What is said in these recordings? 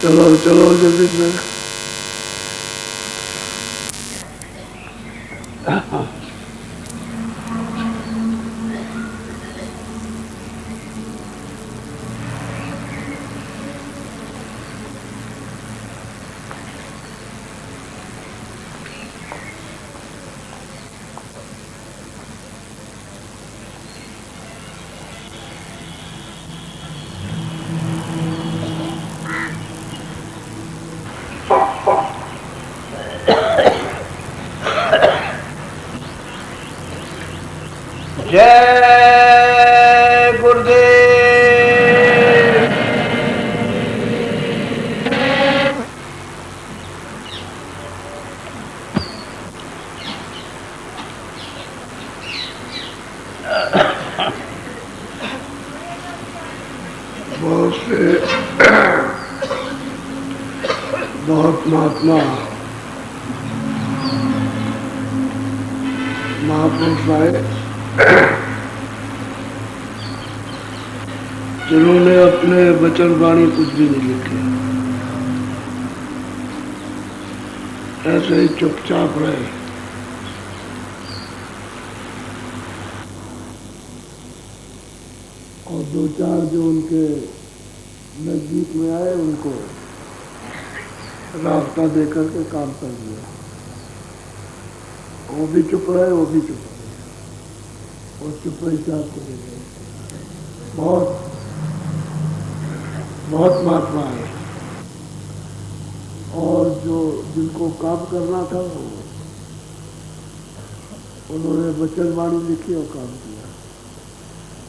चलो चलो जल्दी से। जय गुरुदेव। बहुत महात्मा महापुरुष आए जिन्होंने अपने वचन वाणी कुछ भी नहीं लिखे, ऐसे ही चुपचाप रहे। और दो चार जो उनके नजदीक में आए उनको रास्ता देकर के काम कर दिया। वो भी चुप रहे, वो भी चुप रहे, और चुप ही साथ चले गए। बहुत बहुत महात्मा है। और जो जिनको काम करना था उन्होंने वचन वाणी लिखी और काम किया।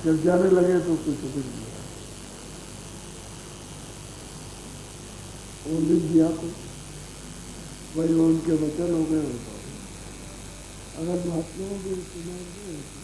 जब जाने लगे तो कुछ लिख दिया, वो लिख दिया तो वही उनके वचन हो गए। अगर महात्माओं को इस्तेमाल नहीं होती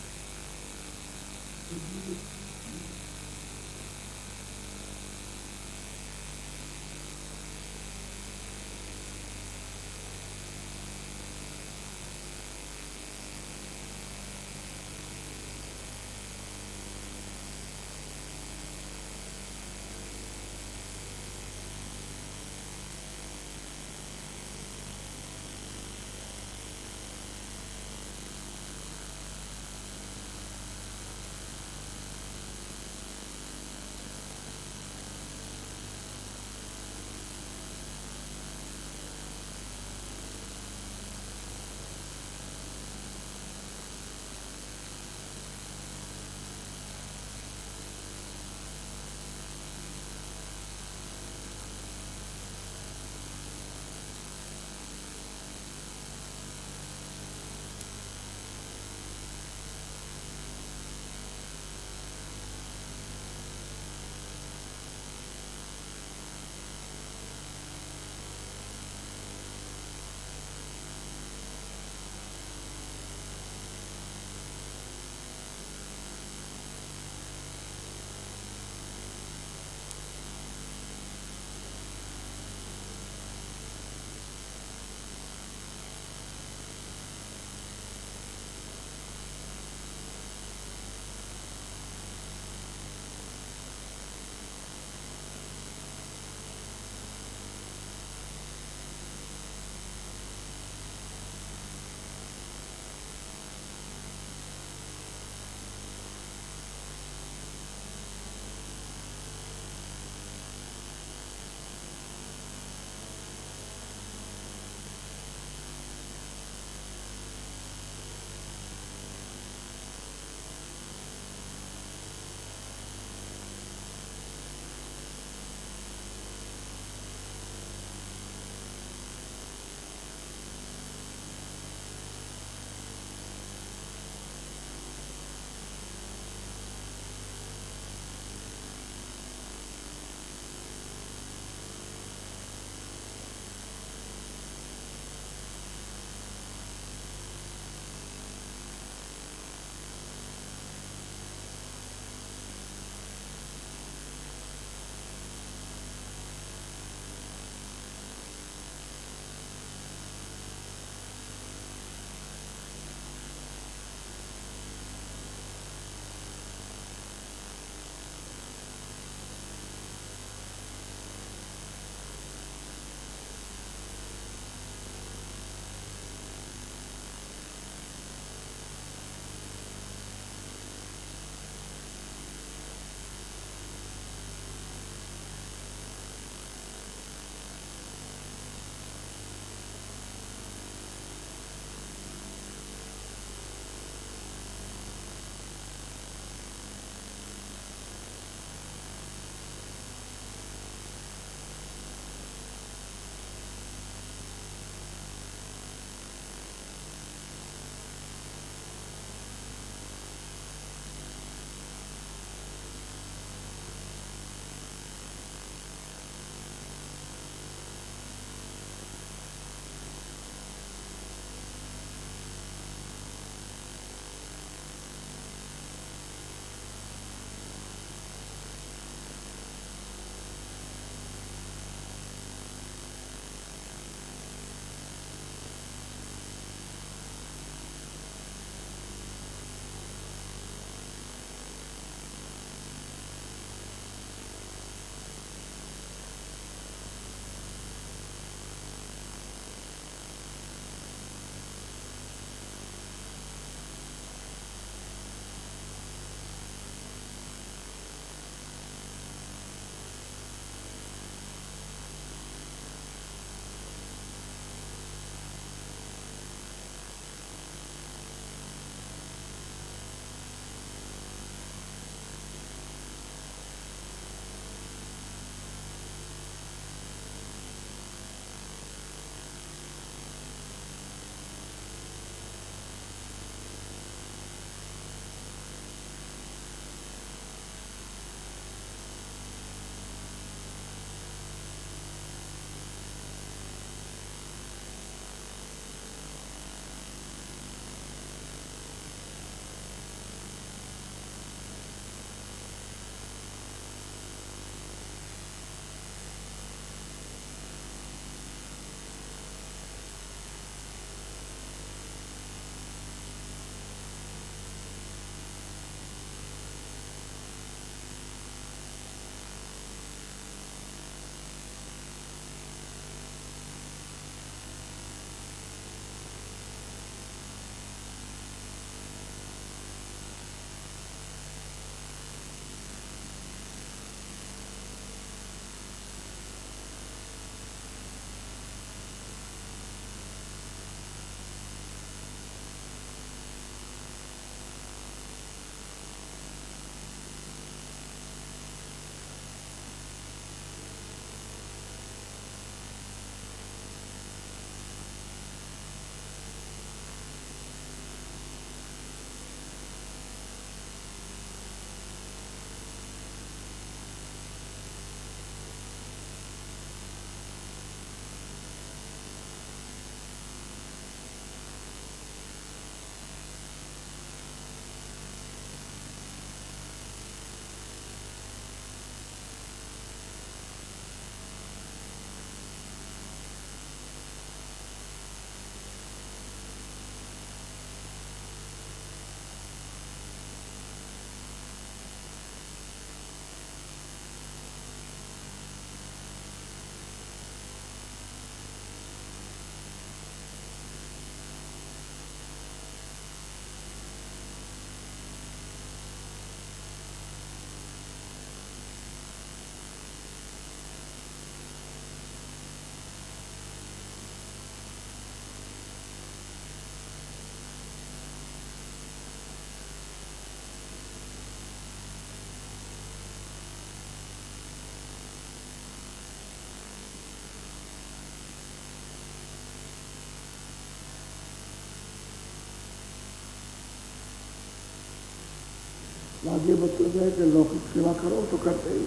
बाकी बच्चों से कि लौकिक सेवा करो तो करते ही,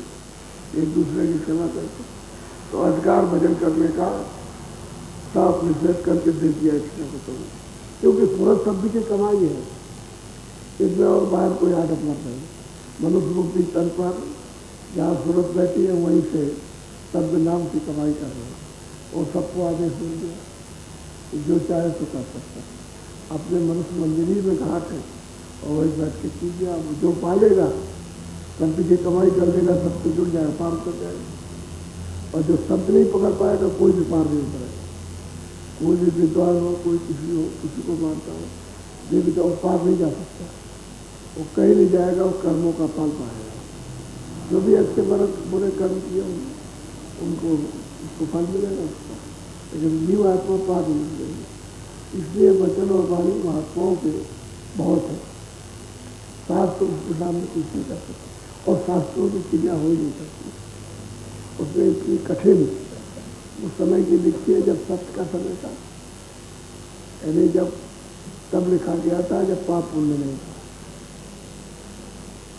एक दूसरे की सेवा करते। तो अधिकार भजन करने का साफ निषेध करके दे दिया इसने को, क्योंकि सूरज शब्द की कमाई है, इसमें और बाहर कोई आदत मत नहीं। मनुष्य रूपी तन पर जहाँ सूरज बैठी है वहीं से शब्द नाम की कमाई कर रहे हैं, और सबको आदेश मिल गया जो चाहे तो कर सकता है। अपने मनुष्य मंदिर ही में घाट है और वही बैठ के कीजिए। आप जो पालेगा शब्द की कमाई कर देगा, सबको जुड़ जाएगा, पार कर जाएगा। और जो शब्द नहीं पकड़ पाएगा कोई भी पार नहीं करेगा। कोई भी विद्वान हो, कोई किसी को मानता हो, ये भी तो पार नहीं जा सकता, वो कहीं नहीं जाएगा, वो कर्मों का फल पाएगा। जो भी अच्छे बुरे कर्म किए उनको उसको फल मिलेगा उसका, लेकिन जीव आत्मा पार नहीं मिलेगी। इसलिए वचन और वाणी महात्माओं के बहुत है, शास्त्र उसके सामने कुछ नहीं कर सकते, और शास्त्रों की क्रिया हो ही नहीं सकती। उसमें इतनी कठिन उस समय की लिखी है जब सत्य का समय था, यानी जब तब लिखा गया था जब पाप पुण्य नहीं था।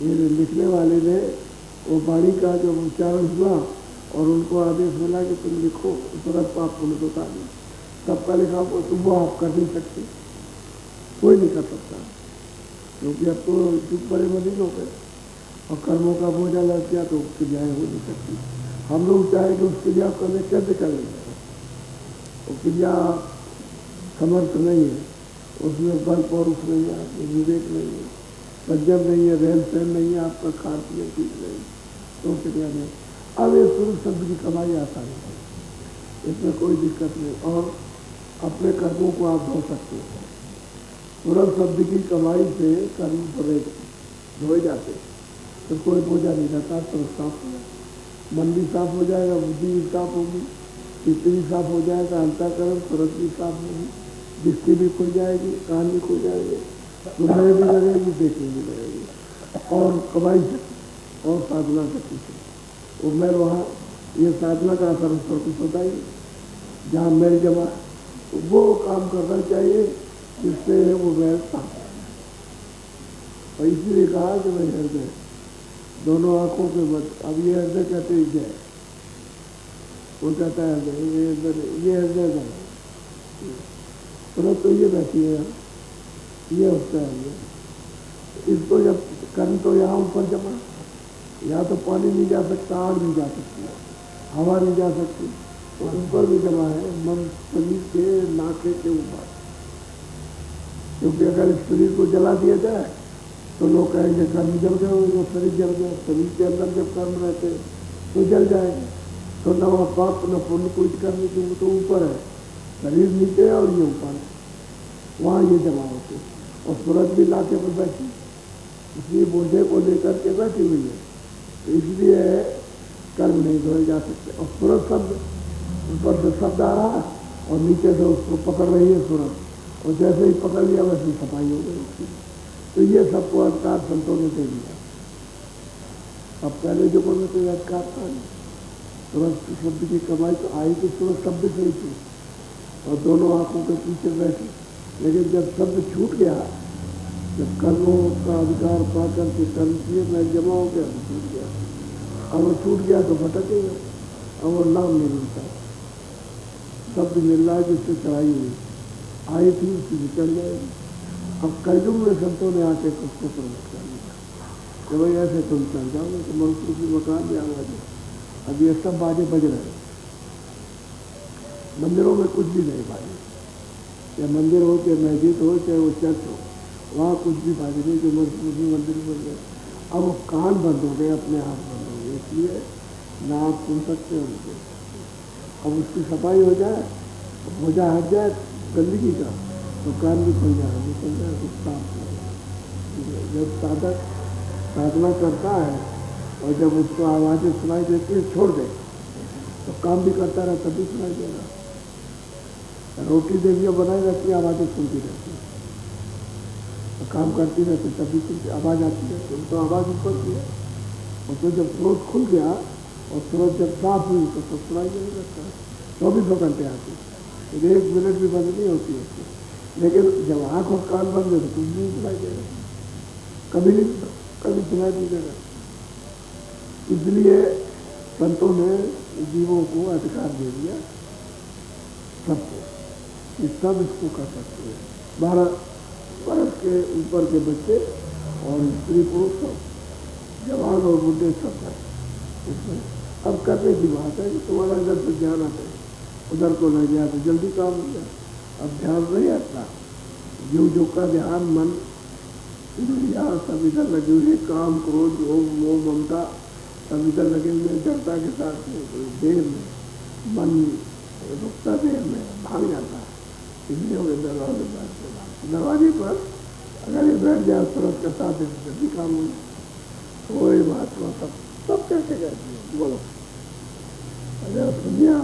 ये लिखने वाले ने वो वाणी का जो उच्चारण हुआ और उनको आदेश मिला कि तुम लिखो, तुरंत पाप पुण्य तो था नहीं, सबका लिखा हुआ, तुम वो आप कर नहीं सकते, कोई नहीं कर सकता, क्योंकि अब तो युग बड़े मलिन हो गए और कर्मों का बोझा लग गया तो क्रियाएँ हो नहीं सकती। हम लोग चाहे कि उस क्रिया करने कैसे कर लेंगे, वो क्रिया समर्थ नहीं है, उसमें बल पौरुष नहीं है, आपमें विवेक नहीं है, संयम नहीं है, रहन सहन नहीं है, आपका खान पियन ठीक नहीं, तो क्रिया नहीं। अब ये सूरज शब्द की कमाई आसानी है, इसमें कोई दिक्कत नहीं, और अपने कर्मों को आप धो सकते हैं। सूरज शब्द की कमाई से कर्म धोए जाते, तो कोई बोझा नहीं रहता, सब साफ हो जाता, मन भी साफ हो जाएगा, बुद्धि भी साफ होगी, चित्त भी साफ हो जाएगा, अंतःकरण सूरज भी साफ होगी, दृष्टि भी खुल जाएगी, कान भी खुल जाएंगे, सुनने भी लगेगी, देखने भी लगेगी, और कमाई से और साधना करती है वो मैल वहाँ, ये साधना का असर उस पर कुछ होता ही, जहाँ मैल जमा तो वो काम करना चाहिए जिससे वो मैल साफ है। और इसीलिए कहा कि मैं हृदय दोनों आंखों के मत, अब ये हृदय कहते ही जय, वो कहता है हृदय, ये हृदय का तुरंत तो ये बैठी है, ये होता है। इसको जब कर्म तो यहाँ ऊपर जमा, यहाँ तो पानी नहीं जा सकता, आग नहीं जा सकती, हवा नहीं जा सकती, तो ऊपर भी जमा है मन शरीर के नाके के ऊपर। क्योंकि अगर इस शरीर को जला दिया जाए तो लोग कहेंगे कर्म जल गए, वो शरीर जल गया, शरीर के अंदर जब कर्म रहते तो जल जाएंगे, तो न वह पाप न पुण्य कोई करने की, तो ऊपर है, शरीर नीचे है और ये ऊपर है, वहाँ ये जमा होते। और सूरज भी लाके पर बैठी, इसलिए बोझे को लेकर के बैठी हुई है, तो इसलिए कर्म नहीं धोए जा सकते। और सूरज शब्द ऊपर से शब्द आ रहा है और नीचे से उसको पकड़ रही है सूरज, और जैसे ही पकड़ लिया वैसे सफाई हो गई उसकी। तो ये सबको अधिकार संतों ने दे दिया। अब पहले जो बोलने तो अधिकार था नहीं, सूरज शब्द की कमाई तो आई तो सूरज शब्द से ही थी और दोनों आंखों के पीछे बैठी, लेकिन जब शब्द छूट गया, जब कर्मों का अधिकार पा करके कर्म किए, मैं जमा हो गया तो छूट गया, अब वो छूट गया तो भटकेगा, अब वो नाम नहीं मिलता, शब्द मिल रहा है जिससे चढ़ाई हुई आई थी उसकी निकल जाएगी। अब कलयुग में संतों ने आके उसको प्रवेश कर लिया कि भाई ऐसे तुम चल जाओगे तो मनुष्य की मकान में आवाज है। अब ये सब बाजे बज रहे, मंदिरों में कुछ भी नहीं बाजे, या मंदिर हो चाहे मस्जिद हो चाहे वो चर्च हो, वहाँ कुछ भी बाजे नहीं, जो मुस्लिम मंदिर बन गए। अब वो कान बंद हो गए, अपने हाथ बंद हो गए, इसलिए ना आप सुन सकते हो उनके। अब उसकी सफाई हो जाए, बोझा हट जाए गंदगी का, तो कान भी खुल जाए, निकल जाए, कुछ साफ हो जाए। जब साधक साधना करता है और जब उसको आवाज़ें सुनाई देती है छोड़ दे, तो काम भी करता रहा तभी सुनाई देगा। रोटी देवियाँ बनाई रहती है, आवाज़ें सुनती रहती है, तो काम करती रहती तभी सुनती, आवाज़ आती रहती है, तो आवाज़ ऊपर की है। और तो जब स्रोत खुल गया और स्रोत जब साफ हुई तो सब सुनाई देने लगता है, 24 घंटे आती है, 1 मिनट भी बंद नहीं होती है। लेकिन जब आँख और कान बंद है तो कुछ नहीं सुनाई देगा, कभी नहीं, कभी सुनाई नहीं देगा। इसलिए संतों ने जीवों को अधिकार दे दिया सबको, कि सब इसको कर सकते हैं। 12 वर्ष के ऊपर के बच्चे और स्त्री पुरुष सब, जवान और बुढ़े सब है इसमें। अब करने की बात है कि तुम्हारा इधर से ध्यान आता है, उधर को लग गया तो जल्दी काम हो गया। अब ध्यान नहीं आता, जो का ध्यान मन यहाँ सब इधर लगे हुए, काम क्रोध लोभ मोह ममता सब इधर लगे हुए, जड़ता के साथ देर में मन रुकता, देर में भाग जाता है। इसलिए वो दरवाजे पर अगर ये बैठ जाए तुरंत के साथ जल्दी काम हो जाए। कोई बात हुआ सब कैसे कहते हैं, बोलो अगर सुनिया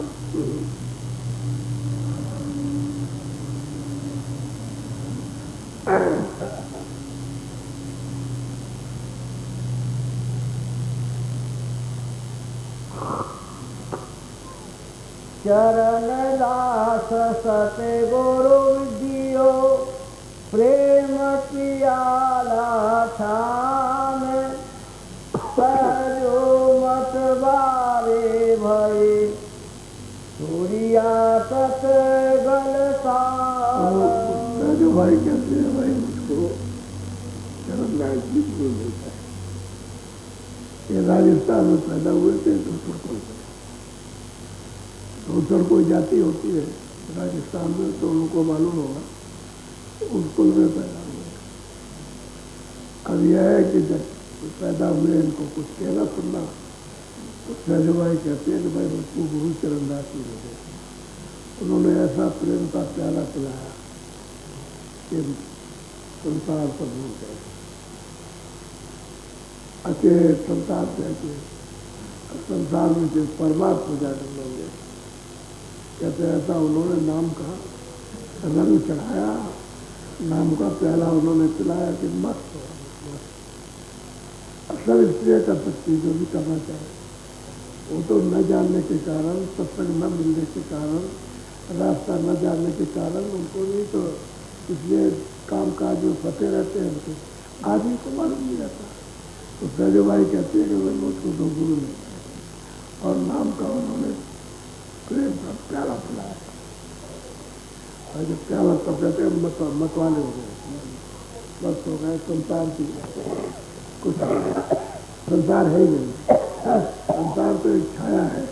चरण दास सते गुरु दियो प्रेम पियाला छान सहजो मत बारे भय सूर्या तत गलता। जो भाई कहते हैं भाई मुझको चरण दास जी को मिलता है। ये राजस्थान में पैदा हुए थे दूसर कोई जाति होती है राजस्थान में तो उनको मालूम होगा, उस कुल में पैदा हुए। अब यह है कि जब पैदा हुए इनको कुछ कहना सुनना तो सहजो भाई कहते हैं कि भाई मुझको गुरु चरणदास जी हो गए। उन्होंने ऐसा प्रेम का प्याला पिलाया कि संसार पर भूल गए, अकेले संसार से संसार में जो परमात्मा जाकर लोगे कहते ऐसा उन्होंने नाम का रंग चढ़ाया, नाम का प्याला उन्होंने पिलाया कि मस्त हो। अक्सर इसलिए कर सकती जो भी करना चाहे, वो तो न जानने के कारण, सत्संग न मिलने के कारण, रास्ता न जानने के कारण उनको नहीं, तो इसलिए काम काज में फंसे रहते हैं। उनको आदमी को मालूम नहीं रहता। तो सहजो भाई कहते हैं कि मैं मुझको दो गुरु नहीं और नाम का उन्होंने प्रेम का प्याला पिलाया। और जब प्याला तब कहते हैं मतवाले हो गए, बस हो गए, संसार की कुछ संसार है ही नहीं। संसार तो एक छाया है,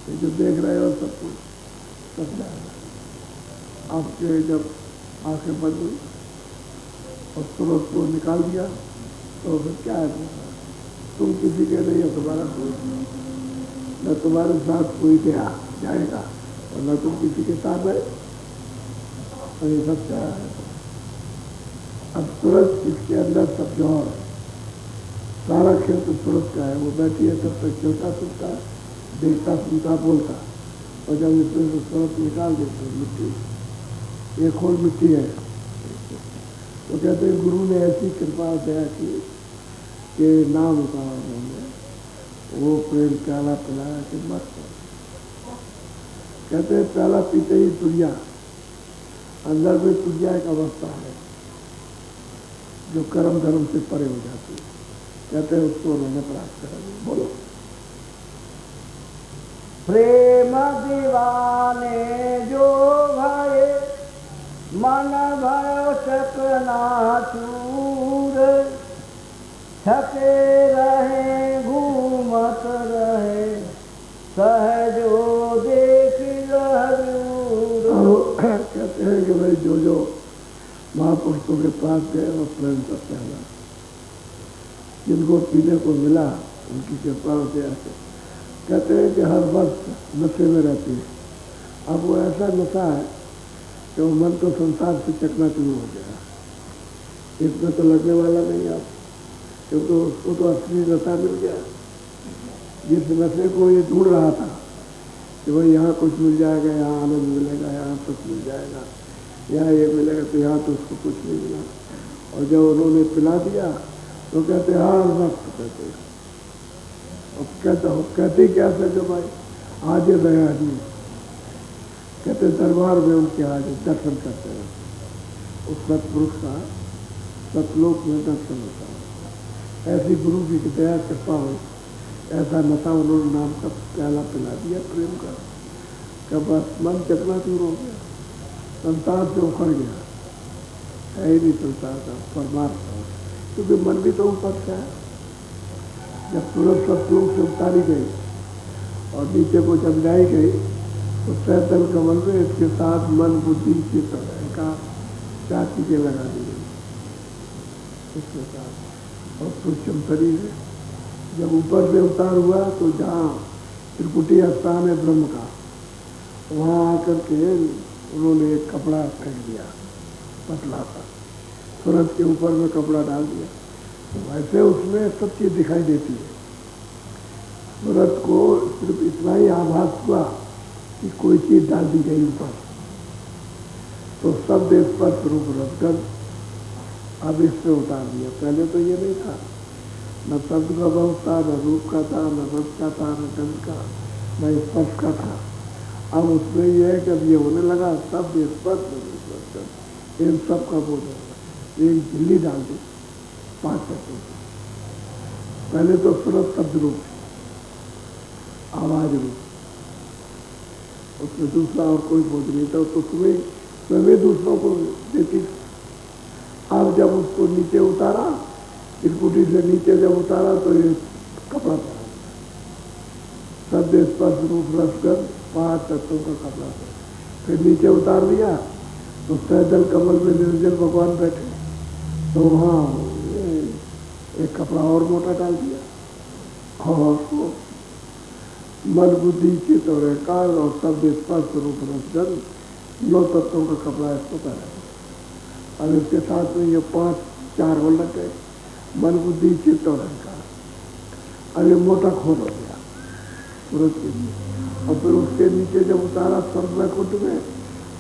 ये जो देख रहे हो सब कुछ सब जाएगा। आपके जब आंखें बंद हुई और सूरज को निकाल दिया तो फिर क्या है, तुम किसी के नहीं हो, तुम्हारा कोई न तुम्हारे साथ कोई गया जाएगा और न तुम किसी के साथ है, और ये सब क्या है। अब सूरज इसके अंदर सब जो सारा खेल तो सूरज का है, वो बैठी है तब तक चलता सुनता देखता सुनता बोलता, और जब इसमें से सूरज निकाल देते मिट्टी, ये खोल मिट्टी है। तो कहते हैं गुरु ने ऐसी कृपा दया की कि नाम उतारा उन्होंने, वो प्रेम प्याला पिलाया कि मस्त। कहते हैं प्याला पीते ही तुरिया, अंदर में तुरिया एक अवस्था है जो कर्म धर्म से परे हो जाती है। कहते हैं उसको उन्होंने प्राप्त करा। बोलो प्रेम दीवाने जो भये मन भयो चकनाचूर थके रहे घूमत रहे सहजो देख हजूर। कहते हैं कि भाई जो महापुरुषों के पास गए और प्रेम का पहला जिनको पीने को मिला उनकी कृपा से ऐसे कहते हैं कि हर वक्त नशे में रहती है। अब वो ऐसा नशा है कि वो मन तो संसार से चकना शुरू हो गया, इसमें तो लगने वाला नहीं आप, क्योंकि उसको तो असली नशा मिल गया। जिस नशे को ये ढूंढ रहा था कि भाई यहाँ कुछ मिल जाएगा, यहाँ आनंद मिलेगा, यहाँ कुछ मिल जाएगा, यहाँ ये मिलेगा, तो यहाँ तो उसको कुछ नहीं मिला। और जब उन्होंने पिला दिया तो कहते हर वक्त कहते, अब कहते क्या थे जो भाई आज रहे आदमी, कहते दरबार में उनके आज दर्शन करते हैं। उस सतपुरुष का सतलोक में दर्शन होता है। ऐसी गुरु की दया कृपा हो, ऐसा नशा उन्होंने नाम का प्याला पिला दिया प्रेम का, कि बस मन चकनाचूर हो गया, संसार से उखड़ गया, है ही नहीं संसार का परमात्मा, क्योंकि मन भी तो ऊपर से है। जब तुरंत सतलोक से उतारी गई और नीचे को जब लाई गई तो सैतल कमल में इसके साथ मन बुद्धि चित्त का 4 चीजें लगा दी गई इसके साथ। और सूक्ष्म शरीर है, जब ऊपर से उतार हुआ तो जहाँ त्रिकुटी स्थान है ब्रह्म का, वहाँ आकर के उन्होंने एक कपड़ा फेंक दिया पतला सा, तुरंत के ऊपर में कपड़ा डाल दिया। वैसे उसमें सब चीज दिखाई देती है। तुरंत को सिर्फ इतना ही आभास हुआ कि कोई चीज डाल दी गई ऊपर, तो शब्द स्पर्श रूप रसगंध अब इससे उतार दिया। पहले तो ये नहीं था, न शब्द का बहुत था, न रूप का था, न रस का था, न गंध का, न स्पर्श का था। अब उसमें यह है कि अब ये होने लगा शब्द स्पर्श रसगंध, इन सब का बोध होगा। एक झिल्ली डाल दी 5 तत्वों की। पहले तो सूरत शब्द रूप, आवाज रूप, उसमें दूसरा और कोई बोध नहीं था, तो स्वयं दूसरों को देती। अब जब उसको नीचे उतारा, त्रिकुटी से नीचे जब उतारा तो ये कपड़ा पड़ा, शब्द स्पर्श रूप रसगंध 5 तत्वों का कपड़ा था। फिर नीचे उतार दिया तो सैदल कमल में निर्जल भगवान बैठे, तो वहाँ एक कपड़ा और मोटा डाल दिया और मन बुद्धि चित्त और अहंकार और शब्द स्पर्श रूप रसगंध 9 तत्वों का कपड़ा इसको पहना। अब इसके साथ में ये 5-4 और लग गए, मन बुद्धि चित्त और अहंकार। अब ये मोटा खोल हो गया सूरज के लिए। और फिर उसके नीचे जब उतारा स्वर्ग वैकुंठ में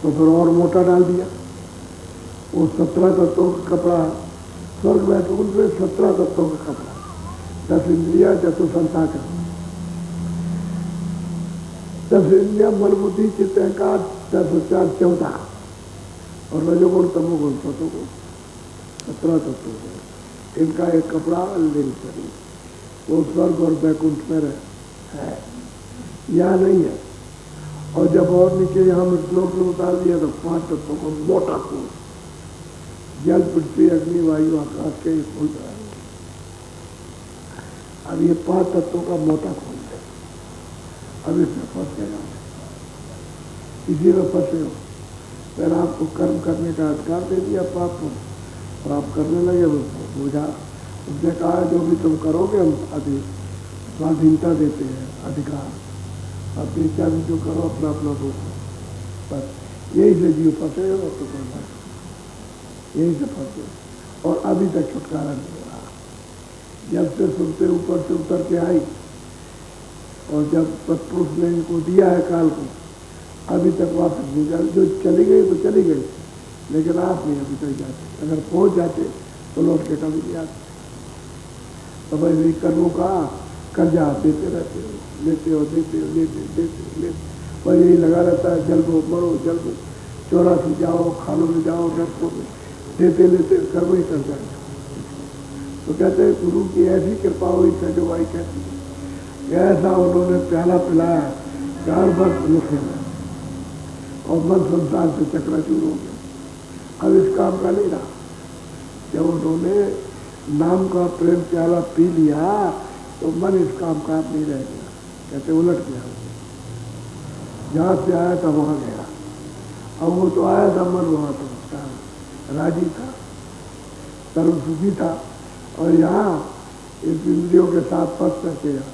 तो फिर और मोटा डाल दिया। वो 17 तत्वों का कपड़ा, स्वर्ग वैकुंठ में 17 तत्वों का कपड़ा, 10 इंद्रिया चतुर्संता का, 10 इंद्रिया मन बुद्धि चित्त अहंकार, 10 और 4 14, और रजोगुण तमोगुण सतोगुण 17 तत्व। इनका एक कपड़ा लिंग शरीर, वो स्वर्ग और वैकुंठ में है, यहाँ नहीं है। और जब और नीचे यहाँ श्लोक में उतार दिया तो 5 तत्वों को मोटा कोट, जल पृथ्वी अग्नि वायु आकाश के खोल रहा है। अब ये 5 तत्वों का मोटा खोल है, अब इसमें फंस गया, इसी में फंसे हो। फिर आपको कर्म करने का अधिकार दे दिया पाप को, और आप करने लगे, बुझा उसने कहा जो भी तुम करोगे हम अधिक स्वाधीनता देते हैं, अधिकार, अपनी इच्छा भी जो करो अपना अपना दो। बस यही से जीव फंसे हो, तो कोई बात यही से फंसे, और अभी तक छुटकारा नहीं हो रहा। जब से सुनते ऊपर से उतर के आई, और जब सत्पुरुष ने इनको दिया है काल को, अभी तक वापस नहीं जा। जो चली गई तो चली गई, लेकिन आप नहीं अभी तक जाते। अगर पहुंच जाते तो लौट के कभी नहीं आते। तो भाई वही कर्मों का कर्जा देते रहते हो, लेते हो, देते हो, लेते और यही लगा रहता है, जल्दो मरो जल्दो, 84 जाओ, खानों में जाओ, नरकों में, देते लेते कर्म ही कर जाए। तो कहते हैं गुरु की ऐसी कृपा हुई, जो भाई कहती है, ऐसा उन्होंने प्याला पिलाया चार वर्ष लिखे में, और मन संसार से चकनाचूर हो गया। अब इस काम का नहीं रहा। जब उन्होंने नाम का प्रेम प्याला पी लिया तो मन इस काम का नहीं रह गया। कहते उलट गया, जहाँ से आया था वहाँ गया। अब वो तो आया था मन, वहाँ तो राजी था, सर्व सुखी था, और यहाँ इस इंद्रियों के साथ फंस करके यहाँ,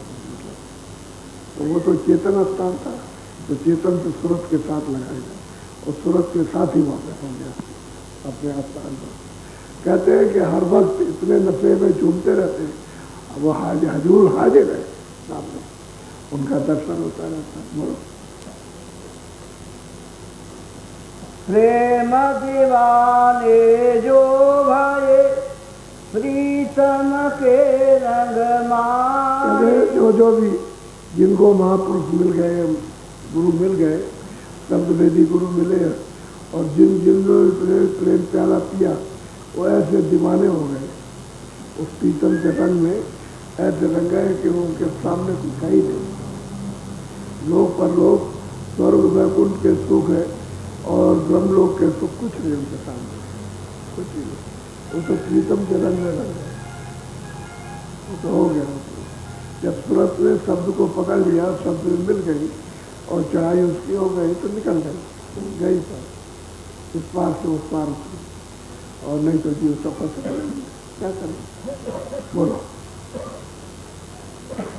तो वो तो चेतन स्थान था, तो चेतन से सूरत के साथ लगाएगा, और सूरत के साथ ही वापस हो गया अपने स्थान पर। कहते हैं कि हर वक्त इतने नशे में झूमते रहते हैं, अब वो हजूर हाजिर है सामने, उनका दर्शन होता रहता। बोलो प्रेम दीवाने जो भये प्रीतम के रंग मारे। जो भी जिनको महापुरुष मिल गए, गुरु मिल गए, शब्द वेदी गुरु मिले, और जिन जिन लोगों ने प्रेम प्याला पिया वो ऐसे दीवाने हो गए उस पीतम के रंग में ऐसे रंग है कि वो उनके सामने कुछ है ही नहीं। लोक पर लोक, स्वर्ग वैकुंठ के सुख है और ब्रह्मलोक के सुख कुछ नहीं उनके सामने, कुछ ही नहीं। वो तो पीतम के रंग में रंग है, वो तो हो गया। जब सूरत ने शब्द को पकड़ लिया, शब्द में मिल गई और चढ़ाई उसकी हो गई तो निकल गई पर इस पार से उस पार उतरी, और नहीं तो जीव सफर से करेंगे, क्या करें बोलो।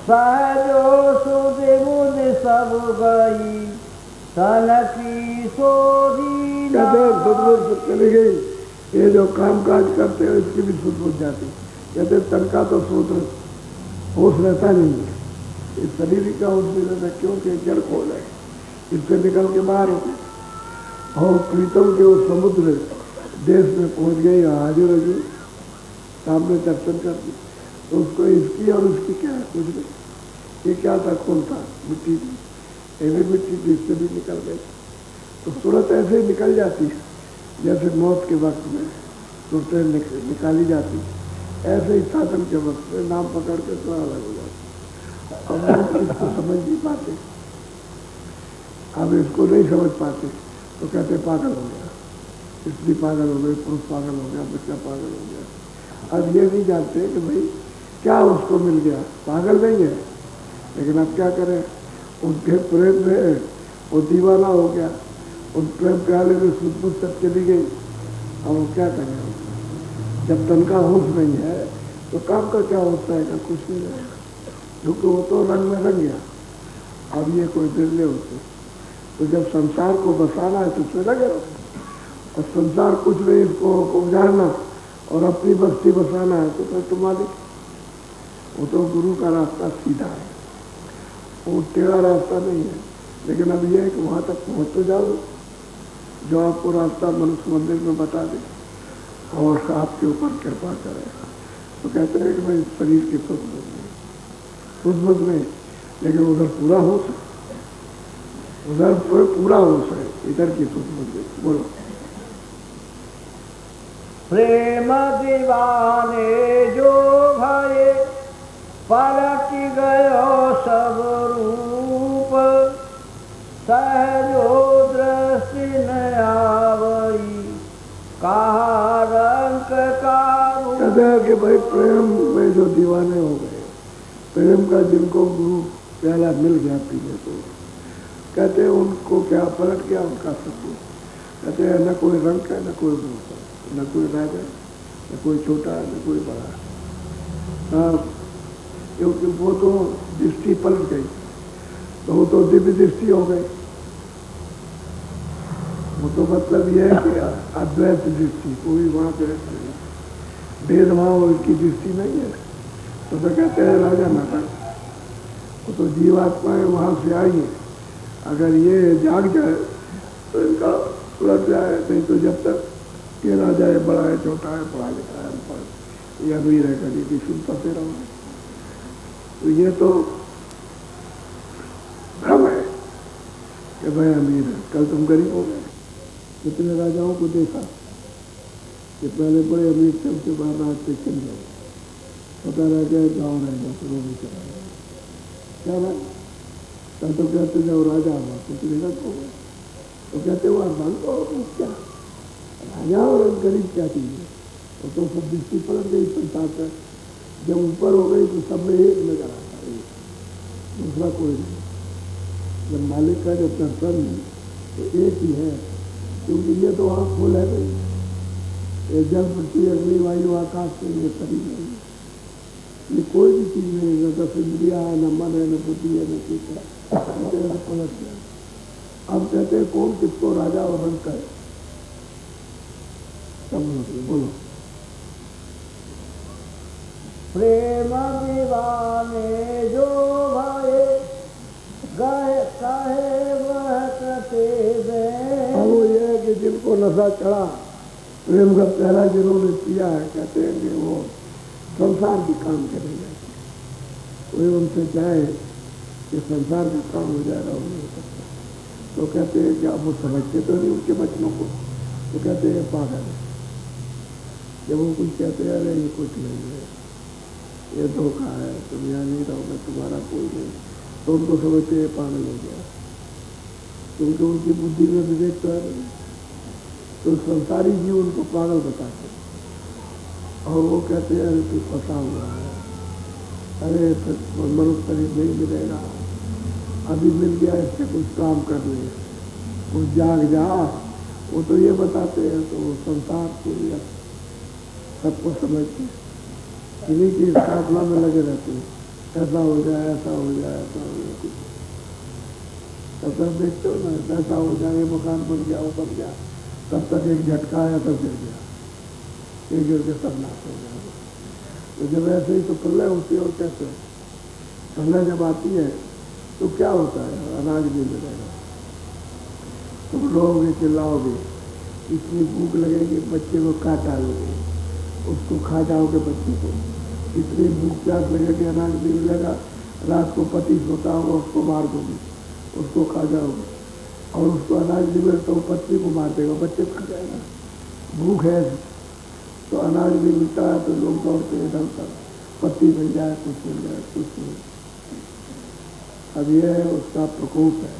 सहजो सुधि बुद्धि सब गई, तन की सोधी कहते चली गई। ये जो काम काज करते हो इसकी भी सुध बुझ जाती। कहते तन का तो सूत्र होश रहता नहीं है, इस शरीर का होश नहीं रहता, क्योंकि जड़ खोल है, इससे निकल के बाहर होते। और प्रीतम के उस समुद्र देश में पहुंच गई, हाजिर हजूर सामने दर्शन कर दी। तो उसको इसकी और उसकी क्या है, कुछ नहीं। ये क्या था, खून था, मिट्टी थी, ये भी मिट्टी थी, इससे भी निकल गई। तो सूरत ऐसे ही निकल जाती है, जैसे मौत के वक्त में सूरतें निकाली जाती, ऐसे ही साधन के वक्त में नाम पकड़ के तो अलग हो जाती। अब लोग इसको समझ नहीं पाते, अब इसको नहीं समझ पाते तो कहते पागल हो गया, स्त्री पागल हो गई, पुरुष पागल हो गया, बच्चा पागल हो गया। अब ये नहीं जानते कि भाई क्या उसको मिल गया, पागल नहीं है, लेकिन अब क्या करें, उनके प्रेम में वो दीवाना हो गया, उन प्रेम प्याले में सुध तक चली गई। अब वो क्या करें, जब तन का होश नहीं है तो काम का क्या होता है, कुछ नहीं है, क्योंकि वो तो रंग में रंग गया। अब ये कोई निर्णय होते, तो जब संसार को बसाना है तो उसमें लगे रहो, और संसार कुछ नहीं, इसको उजाड़ना और अपनी बस्ती बसाना है तो फिर तुम मालिक। वो तो गुरु का रास्ता सीधा है, वो टेढ़ा रास्ता नहीं है। लेकिन अब यह है कि वहाँ तक पहुँच तो जाओ जो आपको रास्ता मनुष्य मंदिर में बता दे और आपके ऊपर कृपा करे। तो कहते हैं कि भाई शरीर की सुध में, लेकिन उधर पूरा होश है, उधर पूरा होश है, इधर की सुध में बोलो। प्रेम दीवाने जो भये, पलट गयो सब रूप, सहजो दृष्टि न आवई, कहा रंग का रूप। कहते हैं कि भाई प्रेम में जो दीवाने हो गए, प्रेम का जिनको गुरु प्याला मिल गया पीने को, कहते हैं उनको क्या पलट गया उनका सब। कहते हैं न कोई रंग है, न कोई रूप है, न कोई राजा है, न कोई छोटा है, न कोई बड़ा है। क्योंकि वो तो दृष्टि पलट गई, तो वो तो दिव्य दृष्टि हो गई। वो तो मतलब यह है कि अद्वैत दृष्टि, कोई वहाँ पे भेदभाव की दृष्टि नहीं है। तो कहते हैं राजा नाटक, वो तो जीवात्माएं वहाँ से आई है, अगर ये जाग जाए तो इनका उलट जाए, नहीं तो जब तक ये राजा है, बड़ा है, छोटा है, पढ़ा लिखा है, अनपढ़, ये अमीर है, कभी भी सुनते रहोगे। तो ये तो भ्रम है कि भाई अमीर है, कल तुम गरीब हो गए। कितने राजाओं को देखा कि पहले बड़े अमीर थे, उसके बाद राज पे चल गए, पता रह गया गाँव रह गया, फिर वो भी चला गया। क्या बात, कल तो कहते जाओ राजा हुआ, कुछ गलत हो गया, तो कहते हुआ बंद हो क्या राजा और गरीब क्या चीज़ है। वो तो सब दृष्टि पलट गई संसार पर, जब ऊपर हो गई तो सब में एक नजर आता है, दूसरा कोई नहीं। जब मालिक का जब दर्शन तो एक ही है, क्योंकि ये तो वहाँ फूल है नहीं, ये जल पृथ्वी अग्नि वायु आकाश से ये शरीर नहीं, ये कोई भी चीज़ नहीं है, न दस इंद्रिया है, न मन है, न बुद्धि है, न चित्त है, पलट गया। अब कहते हैं कौन किसको राजा और रंग करे, सब बोलो। प्रेम दीवाने जो भये, गए कहे वह कते दे। अब वो ये है कि जिनको नशा चढ़ा प्रेम का पहला जिन्होंने पिया है, कहते हैं कि वो संसार के काम करे जाते, कोई उनसे चाहे कि संसार का काम हो जाएगा, वो नहीं हो सकता। तो कहते हैं कि अब वो समझते तो नहीं उनके बचनों को, तो कहते हैं पागल है। जब वो कुछ कहते हैं अरे ये कुछ नहीं है, ये धोखा है, तुम यहाँ नहीं रहोगे, तुम्हारा कोई नहीं। तो उनको समझते ये पागल हो गया, क्योंकि उनकी बुद्धि में विवेक तो है नहीं। तो संसारी जीव उनको पागल बताते और वो कहते हैं अरे तू फंसा हुआ है, अरे मनुष्य शरीर नहीं मिलेगा, अभी मिल गया, इससे कुछ काम कर ले, कुछ जाग जा। वो तो ये बताते हैं, तो संसार पूरी सबको समझते इन्हीं की साधना में लगे रहते हैं, ऐसा हो जाए, ऐसा हो जाए, ऐसा हो जाए, कुछ ऐसा देखते हो ना, ऐसा हो जाए, ये मकान बन गया, वो बन गया, तब तक एक झटका आया, तब गिर गया, ये गिर के सब नाश हो गया। तो जब ऐसे ही तो प्रलय होती है, और कैसे प्रलय जब आती है तो क्या होता है, अनाज नहीं मिलेगा, तुम रोओगे, चिल्लाओगे, इतनी भूख लगेगी, बच्चे को काट डालोगे, उसको खा जाओगे, बच्चे को इतनी भूख प्यास लगेगी, अनाज नहीं मिलेगा, रात को पति सोता होगा, उसको मार दोगे, उसको खा जाओगे, और उसको अनाज नहीं मिले तो पत्नी को मार देगा, बच्चे खा जाएगा। भूख है तो अनाज नहीं मिलता है तो लोग दौड़ते हैं इधर उधर, पत्ती मिल जाए, कुछ मिल जाए, कुछ नहीं। अब यह उसका प्रकोप है,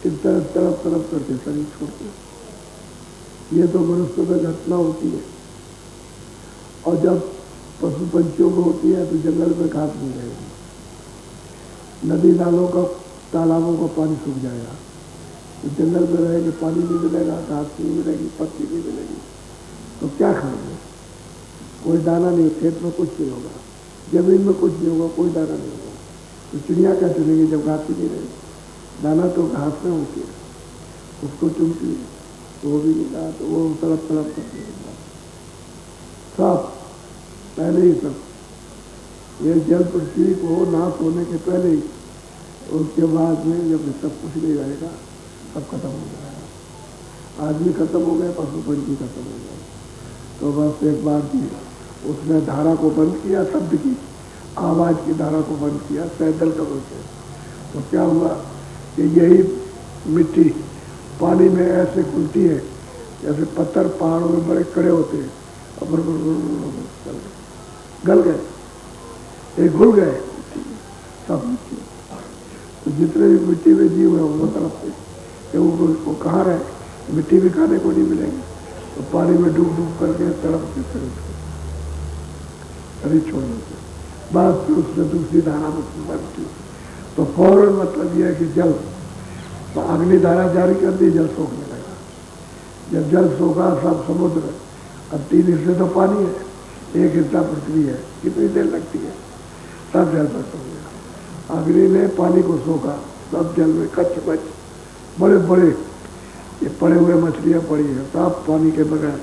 इस तरह तरफ तरफ करके शरीर छोड़ते। ये तो मनुष्य में घटना होती है, और जब पशु पंछियों को होती है तो जंगल में घास नहीं रहेगी, नदी नालों का, तालाबों का पानी सूख जाएगा, तो जंगल में रहेंगे, पानी नहीं मिलेगा, घास नहीं मिलेगी, पत्ती नहीं मिलेगी, तो क्या खाएंगे? कोई दाना नहीं, खेत में कुछ नहीं होगा, जमीन में कुछ नहीं होगा, कोई दाना नहीं होगा, तो चिड़िया क्या चलेगी जब घास ही नहीं रहेगी? दाना तो घास में होती है, उसको चुनती है, तो वो भी नहीं कहा, तो वो तड़प तड़प करती है सब पहले ही सब। ये जल पृथ्वी को नाश होने के पहले ही, उसके बाद में जब सब कुछ नहीं रहेगा, सब खत्म हो जाएगा। आदमी खत्म हो गए, पशु पंछी खत्म हो गए, तो बस एक बार की उसने धारा को बंद किया, शब्द की आवाज की धारा को बंद किया सैदल कमल से, तो क्या हुआ कि यही मिट्टी पानी में ऐसे खुलती है जैसे पत्थर पहाड़ों में बड़े कड़े होते हैं, और गल गए, एक घुल गए सब मिट्टी। तो जितने भी मिट्टी में जीव है वो तरफ से कि वो कहाँ रहे, मिट्टी भी खाने को नहीं मिलेगी, तो पानी में डूब डूब करके तड़प के शरीर छोड़ने से बस फिर उसने दूसरी धारा में बनती। तो फौरन मतलब यह है कि जल, तो अगली धारा जारी कर दी, जल सोखने लगा। जब जल सोखा सब समुद्र, अब 3 हिस्से तो पानी है, 1 हिस्सा पृथ्वी है, कितनी देर लगती है, सब जल पर हो गया। अग्नि ने पानी को सोखा, सब जल में कच्च बच, बड़े बड़े ये पड़े हुए मछलियां पड़ी हैं, सब पानी के बगैर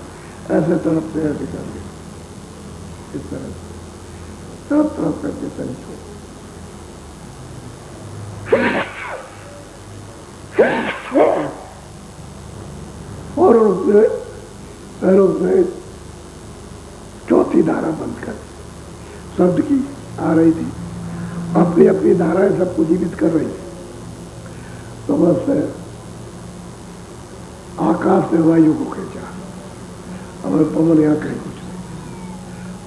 ऐसे तरफ से ऐसे करके, इस तरह से तरफ तरफ करके शरीर छोड़। और उसने फिर उसने चौथी धारा बंद कर, शब्द की आ रही थी, अपनी अपनी धाराएं सबको जीवित कर रही थी। तो बस आकाश ने वायु को खींचा, और पवन यहाँ कहीं कुछ नहीं,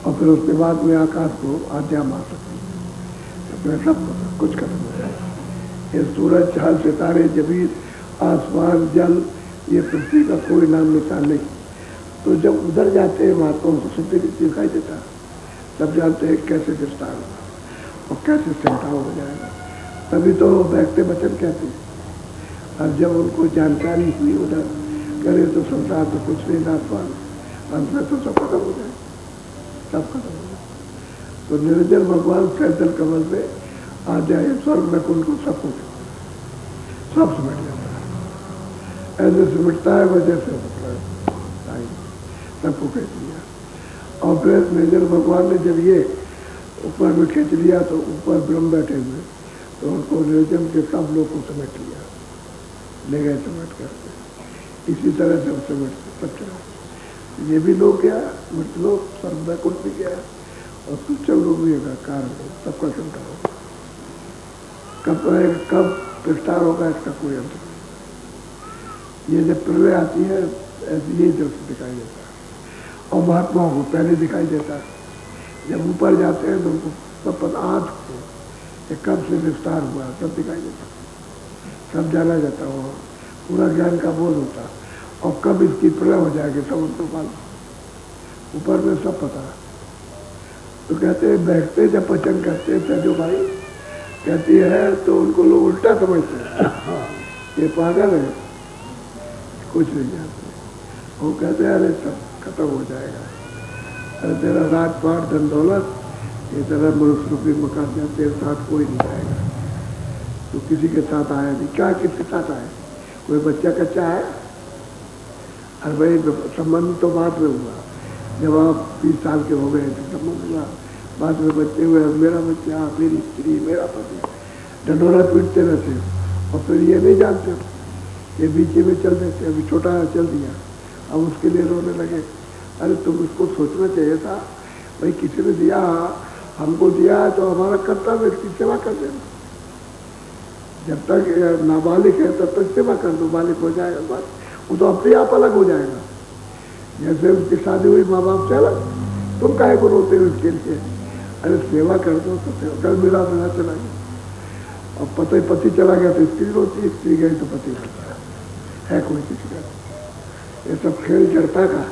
और फिर उसके बाद में आकाश को आज्ञा मार सकती है, तो सब कुछ खत्म हो जाए। ये सूरज, चांद, सितारे, जमीन, आसमान, जल, ये पृथ्वी का कोई नाम निशान नहीं। तो जब उधर जाते हैं महात्माओं को सिद्धि दिखाई देता, तब जानते हैं कैसे विस्तार होगा और कैसे संताव हो जाएगा। तभी तो बैठते वचन कहते हैं। अब जब उनको जानकारी हुई उधर, करे तो संसार तो कुछ नहीं, नाशवान, अंत में तो सब खत्म हो जाए, सब खत्म हो जाए। तो निरंजन भगवान सैदल कमल में आ जाए, स्वर्ग में उनको सब कुछ सब समेट जाता है, ऐसे सिमटता है वजह से सबको खींच लिया। और फिर निरंजन भगवान ने जब ये ऊपर में खींच लिया, तो ऊपर ब्रह्म बैठे हुए, तो उनको निरंजन के सब लोग को समेट लिया, ले गए समेट करके। इसी तरह से समेट सब चला। ये भी लोग गया, मृत लोग, स्वर्ग वैकुंठ भी गया, और सूचक लोग भी होगा, कारण सबका चिंता होगा। कब रहेगा, कब विस्तार होगा, इसका कोई अंत नहीं। ये जब प्रलय आती है, ऐसे ये दृश्य दिखाई देता है, और महात्माओं को पहले दिखाई देता है। जब ऊपर जाते हैं तो उनको सब पता आज ये कब से विस्तार हुआ सब दिखाई देता, सब जाना जाता, वो पूरा ज्ञान का बोध होता, और कब इसकी प्रलय हो जाएगी सब उनको मालूम, ऊपर में सब पता। तो कहते हैं बैठते जब पचन करते थे जो भाई कहती है तो उनको लोग उल्टा समझते हैं, ये पागल है, कुछ नहीं जानते। वो कहते हैं अरे सब खत्म हो जाएगा, अरे तेरा रात पाट धन दौलत ये तेरा मनुष्य रूपी मकान में तेरे साथ कोई नहीं जाएगा, तो किसी के साथ आया नहीं, क्या किसके साथ आया, कोई बच्चा कच्चा है, अरे भाई संबंध तो बाद में हुआ, जब आप 20 साल के हो गए तो संबंध हुआ, बाद में बच्चे हुए, मेरा बच्चा मेरी स्त्री मेरा पति, ढंडोरा पीटते रहते, और फिर ये नहीं जानते, ये बीच में चल देते, अभी छोटा चल दिया, अब उसके लिए रोने लगे। अरे तुम उसको सोचना चाहिए था, भाई किसी ने दिया, हमको दिया है तो हमारा कर्तव्य इसकी सेवा कर देना, जब तक नाबालिग है तब तक सेवा कर दो, बालिग हो जाएगा बस, वो तो अपने आप अलग हो जाएगा। जैसे उसकी शादी हुई माँ बाप से अलग, तुम काहे को रोते हो उसके लिए, अरे सेवा कर दो तो सेवा कर, मेरा चला गया, और पति चला गया तो स्त्री रोती है, स्त्री गई तो पति रोता है कोई किसी का, ये सब खेल जड़ता का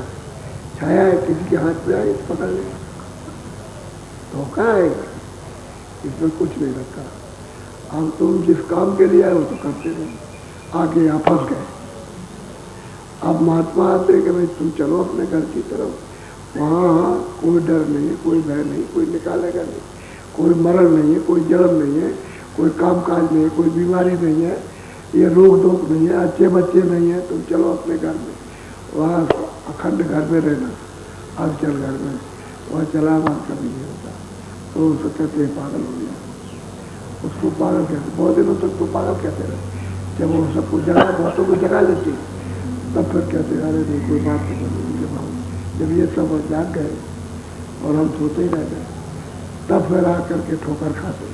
छाया है, किसी के हाथ में आई पकड़ ले, धोखा है, इसमें कुछ नहीं रखा। अब तुम जिस काम के लिए आए हो तो करते रहो, आगे यहाँ फंस गए। अब महात्मा आते हैं कि भाई तुम चलो अपने घर की तरफ, वहाँ कोई डर नहीं है, कोई भय नहीं, कोई निकालेगा नहीं, कोई मरण नहीं है, कोई जन्म नहीं है, कोई कामकाज नहीं है, कोई बीमारी नहीं है, ये रोक टोक नहीं है, अच्छे बच्चे नहीं है, तुम चलो अपने घर में, वहाँ अखंड घर में रहना, अब चल घर में, वहाँ चला बात कभी नहीं होता। तो उसको कहते हैं पागल हो गया, उसको पागल कहते, बहुत दिनों तक तो पागल कहते रहे, जब वो सबको जगा, बहुतों को जगा देती, तब फिर कहते अरे नहीं कोई बात नहीं करेंगे भाव, जब ये सब जाग गए और हम सोते ही रह गए, तब फिर आकर के ठोकर खाते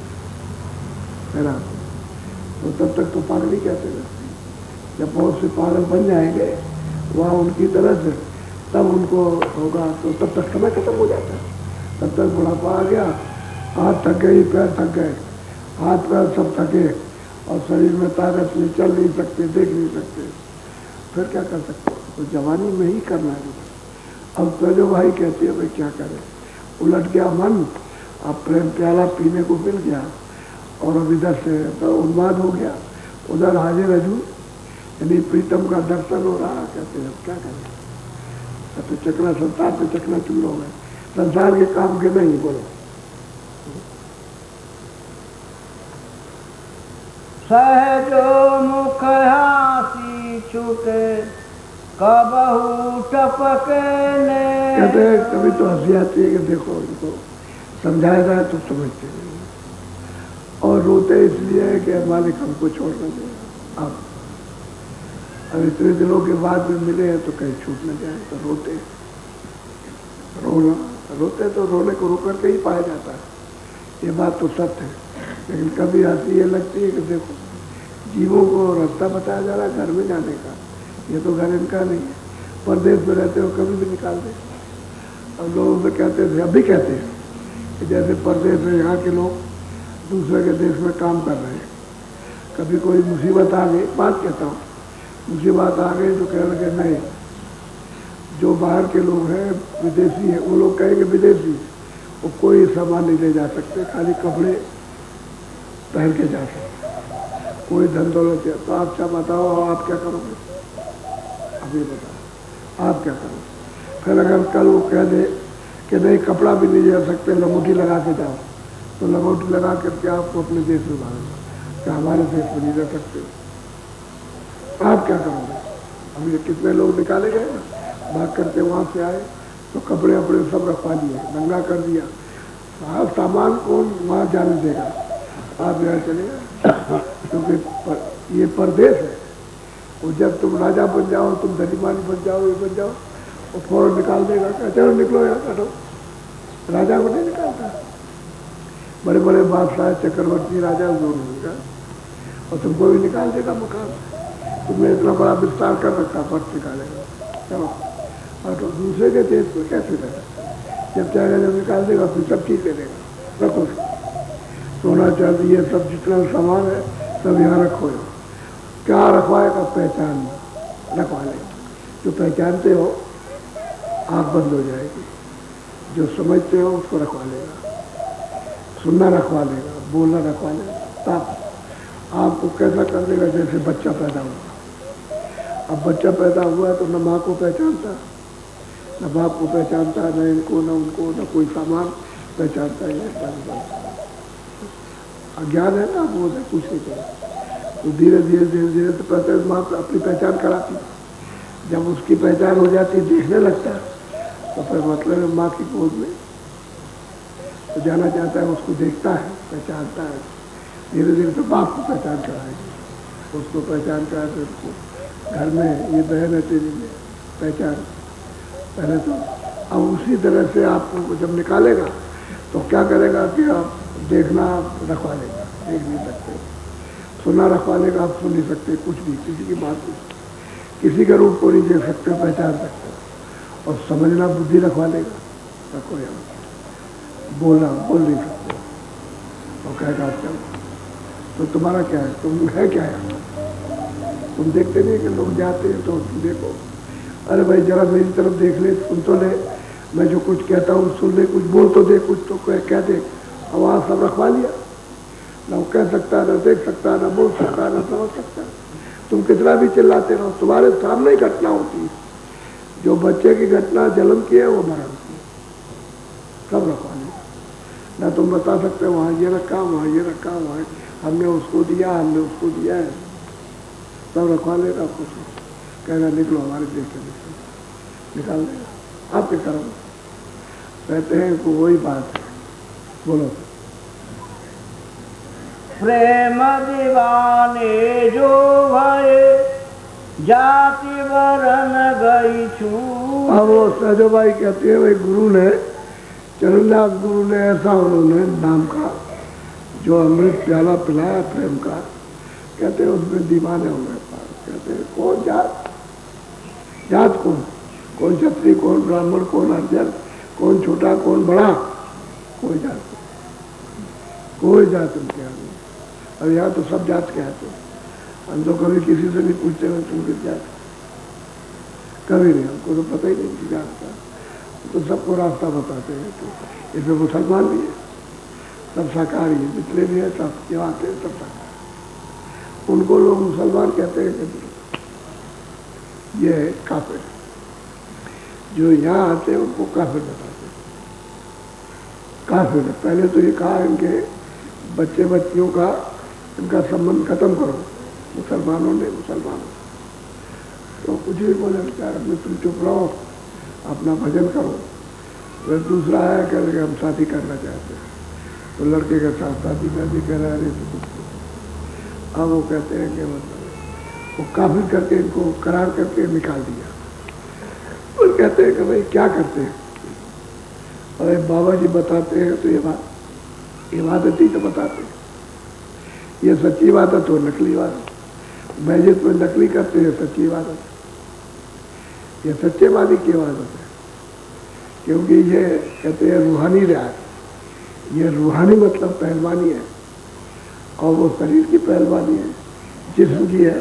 फिर आते, तो तब तक तो पागल ही कहते रहते। जब बहुत से पागल बन जाएंगे वहाँ उनकी तरह से, तब उनको होगा, तो तब तक समय खत्म हो जाता है, तब तक बुढ़ापा आ गया, हाथ थक गए, पैर थक गए, हाथ पैर सब थके, और शरीर में ताकत नहीं, चल नहीं सकते, देख नहीं सकते, फिर क्या कर सकते, तो जवानी में ही करना है। अब तो जो भाई कहती है भाई क्या करें, उलट गया मन, अब प्रेम प्याला पीने को मिल गया, और अब इधर से तो उन्माद हो गया, उधर हाजिर हजूर यानी प्रीतम का दर्शन हो रहा, कहते हैं क्या करें, तो चकना संसार पे चकना चूर हो गए, संसार के काम के नहीं, बोलो सहजो मुख हासी छूटे कबहू टपके ने। कहते हैं कभी तो हंसी आती है कि देखो इनको समझाया जाए तो समझते नहीं, और रोते इसलिए है कि मालिक हमको छोड़ना चाहिए। अब इतने दिनों के बाद में मिले हैं तो कहीं छूट न जाए, तो रोते रोते तो रोने को रोक करके ही पाया जाता है, ये बात तो सत्य है। लेकिन कभी हंसी ये लगती है कि देखो जीवों को रास्ता बताया जा रहा है घर में जाने का, ये तो घर इनका नहीं है, परदेश में रहते हो कभी भी निकाल दे। अब लोग तो कहते थे, अभी कहते हैं कि जैसे परदेश में यहाँ के लोग दूसरे के देश में काम कर रहे हैं, कभी कोई मुसीबत आ गई, बात कहता हूँ, मुसीबत आ गई तो कह लगे नहीं, जो बाहर के लोग हैं विदेशी हैं, वो लोग कहेंगे विदेशी, वो कोई सामान नहीं ले जा सकते, खाली कपड़े पहन के जा सकते, कोई धन दौलत है। तो आप क्या बताओ, आप क्या करोगे, अभी बताओ आप क्या करोगे। फिर अगर कल वो कह दे कि नहीं कपड़ा भी नहीं जा सकते, लंगोटी लगा के जाओ, तो लंगोटी लगा करके आपको अपने देश में भागेगा, क्या हमारे देश में नहीं रह सकते, आप क्या करोगे। अभी कितने लोग निकाले गए ना, भाग करके वहाँ से आए तो कपड़े अपने सब रखवा दिए, नंगा कर दिया, सामान कौन वहाँ जाने देगा, आप यहाँ चलेगा, क्योंकि ये परदेश है। और जब तुम राजा बन जाओ, तुम धनीमान बन जाओ, ये बन जाओ, वो फौरन निकाल देगा, क्या चलो निकलो यहाँ हटो, राजा को नहीं निकालता। बड़े बड़े बादशाह चक्रवर्ती राजा होगा, और तुमको भी निकाल देगा मकान, तुमने इतना बड़ा विस्तार कर रखा, फर्श निकालेगा, चलो। और तो दूसरे के देश में कैसे रह सकते, जब चाहेगा जब निकाल देगा, फिर सब चीज दे देगा। रखो सोना चांदी ये सब जितना सामान है सब यहाँ रखो। क्या रखवाएगा? पहचान रखवा लेगा। जो पहचानते हो आँख बंद हो जाएगी, जो समझते हो उसको रखवा लेगा, सुनना रखवा लेगा, बोलना रखवा लेगा। तब आपको कैसा कर देगा? जैसे बच्चा पैदा हुआ। अब बच्चा पैदा हुआ तो न माँ को पहचानता, न बाप को पहचानता, न इनको, न उनको, न कोई सामान पहचानता है। अज्ञान है ना, वो है, कुछ नहीं करेगा। तो धीरे धीरे धीरे धीरे तो पहले माँ अपनी पहचान कराती। जब उसकी पहचान हो जाती, देखने लगता है, तो फिर मतलब माँ की गोद में तो जाना चाहता है, उसको देखता है, पहचानता है। धीरे धीरे तो बाप को पहचान कराएगी, उसको पहचान करा के उसको घर में ये बहन है तेरी में पहचान। पहले तो अब उसी तरह से आपको जब निकालेगा तो क्या करेगा कि आप देखना रखवा लेगा, देख नहीं सकते, सुनना रखवा लेगा, आप सुन नहीं सकते कुछ भी, किसी की बात नहीं, किसी का रूप को नहीं देख सकते, पहचान सकते। और समझना बुद्धि रखवा लेगा, रखो यहाँ। बोलना बोल नहीं सकते, और कहेगा चलो तो तुम्हारा क्या है, तुम है क्या है? तुम देखते नहीं कि लोग जाते हैं तो देखो, अरे भाई जरा मेरी तरफ देख ले, सुन तो ले, मैं जो कुछ कहता हूँ सुन ले, कुछ बोल तो दे, कुछ तो कह दे। आवाज़ सब रखवा लिया, ना वो कह सकता, ना देख सकता, ना बोल सकता, ना समझ सकता। तुम कितना भी चिल्लाते रहो, तुम्हारे सामने ही घटना होती है। जो बच्चे की घटना जन्म की है वो मरण की, सब रखवा लिया। ना तुम बता सकते वहाँ ये रखा, वहाँ ये रखा, वहाँ हमने उसको दिया, हमने उसको दिया है, सब रखवा लेगा। कुछ कहना निकलो हमारे देश से, निकाल देगा। आपके कर्म कहते हैं कि वही बात है। बोलो। प्रेम दीवाने जो भये, जाति वरन गई छू। अब वो सहजो भाई कहते हैं, भाई गुरु ने, चरणदास गुरु ने ऐसा उन्होंने नाम का जो अमृत प्याला पिलाया प्रेम का, कहते हैं उसमें दीवाने हो गए। कहते हैं कौन जात, जात कौन क्षत्रिय, कौन ब्राह्मण, कौन अर्जन, कौन छोटा, कौन बड़ा, कोई जात उनके यहाँ नहीं। अब यहाँ तो सब जात के आते हैं। हम तो कभी किसी से नहीं पूछते हैं तुम किस जात, कभी नहीं, हमको तो पता ही नहीं कि जात का, तो सबको रास्ता बताते हैं। तो इसमें मुसलमान भी है, सब शाकाहारी है, जितने भी है सब जो आते हैं सब शाकाहारी। उनको लोग मुसलमान कहते हैं कि ये काफिर, जो यहाँ आते हैं उनको काफिर बताते हैं। काफिर पहले तो ये कहा इनके बच्चे बच्चियों का इनका संबंध खत्म करो, मुसलमानों ने तो कुछ भी बोले बेचारा, तुम चुप रहो, अपना भजन करो। फिर दूसरा है कह रहे हम शादी करना चाहते हैं, तो लड़के के साथ शादी कह रहे हैं तो कुछ। अब वो कहते हैं कि मतलब वो काफिर करके इनको करार करके निकाल दिया। और कहते हैं कि भाई क्या करते हैं? अरे बाबा जी बताते हैं तो ये इबादत ही तो बताते हैं, ये सच्ची इबादत हो नकली इबादत। मैजिद में नकली करते हैं, सच्ची इबादत, ये सच्चेवादी की इबादत है। क्योंकि ये कहते हैं रूहानी रियाज, ये रूहानी मतलब पहलवानी है, और वो शरीर की पहलवानी है, जिस्म की है।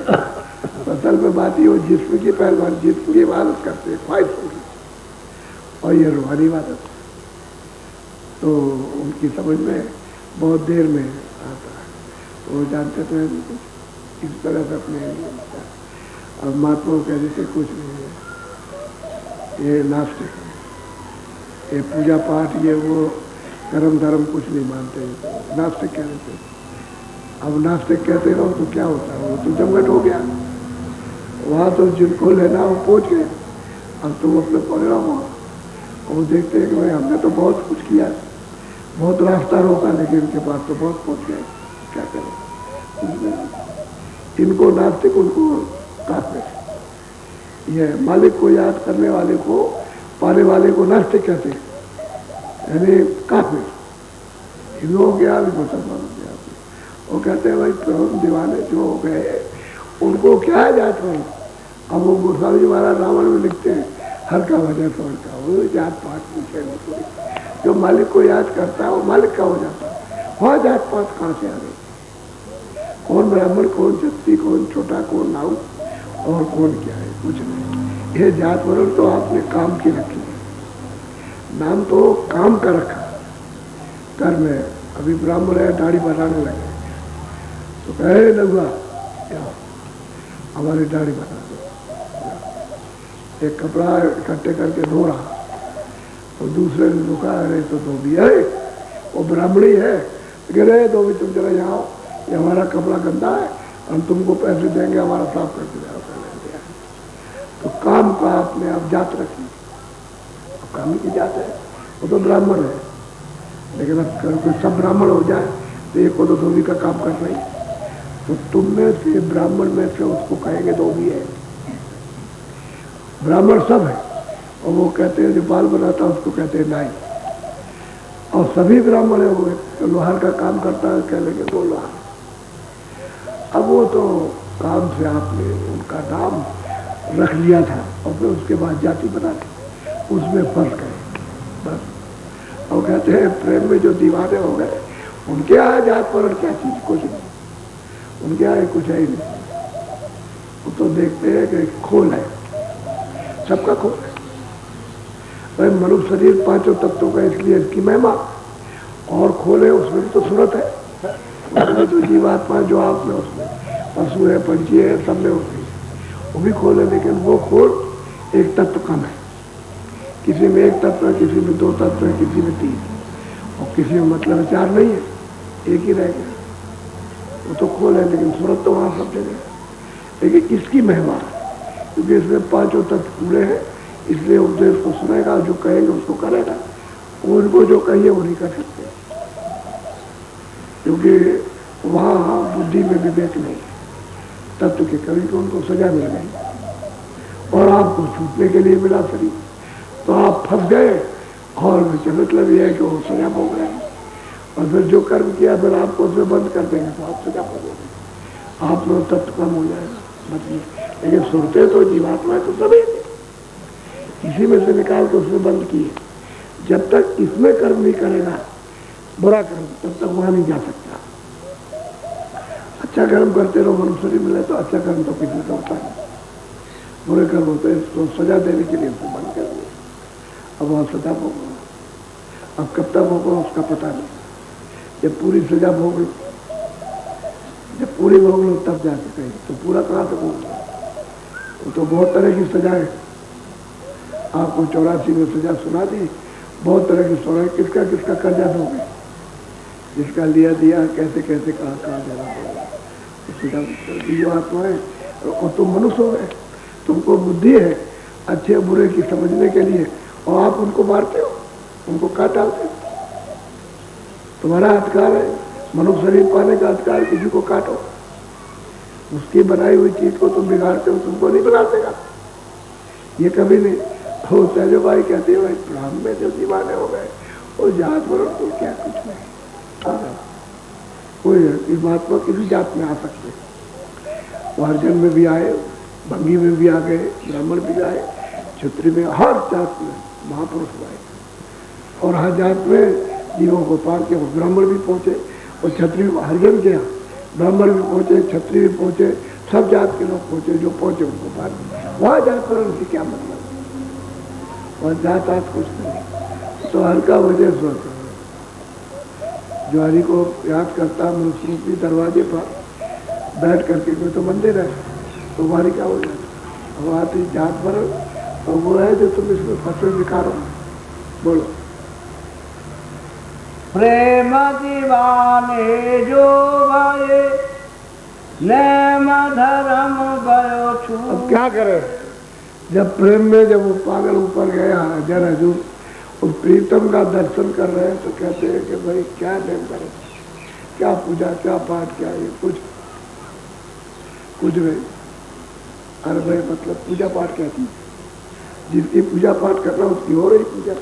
असल में बात ही हो जिस्म की पहलवानी, जिस्म की इबादत करते हैं, ख्वाहिशों की, और ये रूहानी इबादत है। तो उनकी समझ में बहुत देर में आता है, तो वो जानते तो हैं कुछ इस तरह से अपने। अब महात्माओं कहने से कुछ नहीं है, ये नास्तिक है, ये पूजा पाठ ये वो कर्म धर्म कुछ नहीं मानते, नास्तिक कहने से। अब नास्तिक कहते रहो तो क्या होता है, वो तो जमघट हो गया, वहाँ तो जिनको लेना वो पहुँच गए। अब तुम अपने पड़े रहो, वो देखते हैं कि भाई हमने तो बहुत कुछ किया, बहुत रास्ता रोका, लेकिन इनके पास तो बहुत पहुँच गए, क्या करें। इनको नास्तिक, उनको काफिर। ये मालिक को याद करने वाले को, पाने वाले को नास्तिक कहते हैं, यानी काफिर। हिंदुओं के यहाँ भी मुसलमानों के यहाँ भी वो कहते हैं भाई प्रेम दीवाने जो हो गए उनको क्या है जात में। अब वो गोस्वामी जी महाराज रावण में लिखते हैं हर का वजह तो हर का, वो जात पात पूछे नहीं। जो मालिक को याद करता है वो मालिक का हो जाता है। वहाँ जात पात कहाँ से आ गई? कौन ब्राह्मण, कौन क्षत्रिय, कौन छोटा, कौन नाऊ और कौन क्या है? कुछ नहीं। ये जात वर्ण तो आपने काम की रखी है, नाम तो काम का रखा। कर में अभी ब्राह्मण है, दाढ़ी बनाने लगे तो कहे लगा हमारी दाढ़ी बना दो। एक कपड़ा इकट्ठे करके धो रहा तो दूसरे ने रुका, अरे तो धोबी है, वो ब्राह्मणी है, कह रहे धोबी तुम जरा यहाँ आओ, ये हमारा कपड़ा गंदा है, हम तुमको पैसे देंगे, हमारा साफ करके जाओ। तो काम का आपने आप जात रखी, अब काम की जात है, वो तो ब्राह्मण है, लेकिन अब कोई सब ब्राह्मण हो जाए तो एक को तो धोबी का काम करना ही। तो तुम में से ब्राह्मण में से उसको कहेंगे धोबी है, ब्राह्मण सब है, और वो कहते हैं जो बाल बनाता है उसको कहते हैं नाई, और सभी ब्राह्मण है, वो लोहार का काम करता है कह लेंगे वो लोहार। अब वो तो काम से आपने उनका नाम रख लिया था और फिर उसके बाद जाति बना दी, उसमें फंस गए बस। और कहते हैं प्रेम में जो दीवाने हो गए उनके यहाँ जात पर क्या चीज, कुछ नहीं, उनके यहाँ कुछ है ही नहीं। वो तो देखते हैं कि खोल है, सबका खोल है भाई। मनुष्य शरीर पांचों तत्वों का, इसलिए इसकी महिमा, और खोल है उसमें भी तो सूरत है, उसमें तो जीवात्मा जो आप में उसमें पशु है, पंछी है, सब में होती है, वो भी खोल है, लेकिन वो खोल एक तत्व कम है। किसी में एक तत्व है, किसी में दो तत्व है, किसी में तीन, और किसी में मतलब चार नहीं है, एक ही रह गया। वो तो खोल है, लेकिन सूरत तो वहाँ सब जगह। लेकिन किसकी महिमा है? क्योंकि इसमें पांचों तत्व पूरे हैं, इसलिए उपदेश को सुनेगा, जो कहेंगे उसको करेगा, उनको जो कहिए वो नहीं कर सकते, क्योंकि वहाँ बुद्धि में विवेक नहीं है। तत्व के कवि को उनको सजा मिल गई और आपको छूटने के लिए मिला शरीर, तो आप फंस गए। और मतलब यह है कि वो सजा भोग रहे हैं, और फिर जो कर्म किया फिर आपको उसमें बंद कर देंगे तो आप सजा भोगोगे, आप लोग तत्व कम हो जाएगा मतलब। लेकिन सुनते तो जीवात्मा तो सभी इसी में से निकाल के उसमें बंद किए। जब तक इसमें कर्म नहीं करेगा बुरा कर्म, तब तक वहां नहीं जा सकता। अच्छा कर्म करते रहो, मनुष्य मिले तो अच्छा कर्म तो किसी का होता है, बुरे कर्म होते हैं, इसको सजा देने के लिए उसको बंद कर दिया। अब वहां सजा भोगो, अब कब तक भोगो उसका पता नहीं। जब पूरी सजा भोग लो, जब पूरी भोग लो तब जाके कहीं, तो पूरा कहाँ से भोग लो? वो तो बहुत तरह की सजा है। आपको 84 में सजा सुना दी, बहुत तरह की सुना, किसका किसका कर्जा दोगे, जिसका लिया दिया, कैसे कैसे कहाँ कहाँ जाना पड़ेगा। जो आत्मा है और तुम मनुष्य हो गए, तुमको बुद्धि है अच्छे बुरे की समझने के लिए, और आप उनको मारते हो, उनको काट डालते हो। तुम्हारा अधिकार है मनुष्य शरीर पाने का अधिकार, किसी को काटो, उसकी बनाई हुई चीज को तुम बिगाड़ते हो, तुमको नहीं बना देगा ये कभी नहीं। तो सहजो भाई कहते हैं भाई ब्राह्मण में जो दीवाने हो गए और जात वर्ण को क्या कुछ नहीं, कोई महात्मा किसी जात में आ सकते, वो हरिजन में भी आए, भंगी में भी आ गए, ब्राह्मण भी आए, क्षत्रिय में, हर जात में महापुरुष आए, और हर जात में जीवों को पार के ब्राह्मण भी पहुंचे, और क्षत्रिय हरिजन के यहाँ ब्राह्मण भी पहुंचे, क्षत्रिय भी पहुंचे, सब जात के लोग पहुंचे, जो पहुंचे उनको पार। वहाँ जात वर्ण से क्या मतलब, वहाँ जात आत कुछ नहीं। तो हर का वजह स्वर्ग, जो हरि को याद करता मनुष्य रूपी दरवाजे पर बैठ करके, कोई तो मंदिर है तो हमारी क्या हो जाता, अब आती जात वर्ण, और वो है जो तुम इसमें फंसे विकारो। बोलो प्रेम दीवाने जो भये नेम धर्म गयो छू। अब क्या करे, जब प्रेम में जब वो पागल ऊपर गया जरा जो उस प्रीतम का दर्शन कर रहे हैं, तो कहते हैं कि भाई क्या नेम करें, क्या पूजा, क्या पाठ, क्या ये कुछ नहीं। अरे भाई मतलब पूजा पाठ क्या थी, जिसकी पूजा पाठ करना उसकी हो रही पूजा,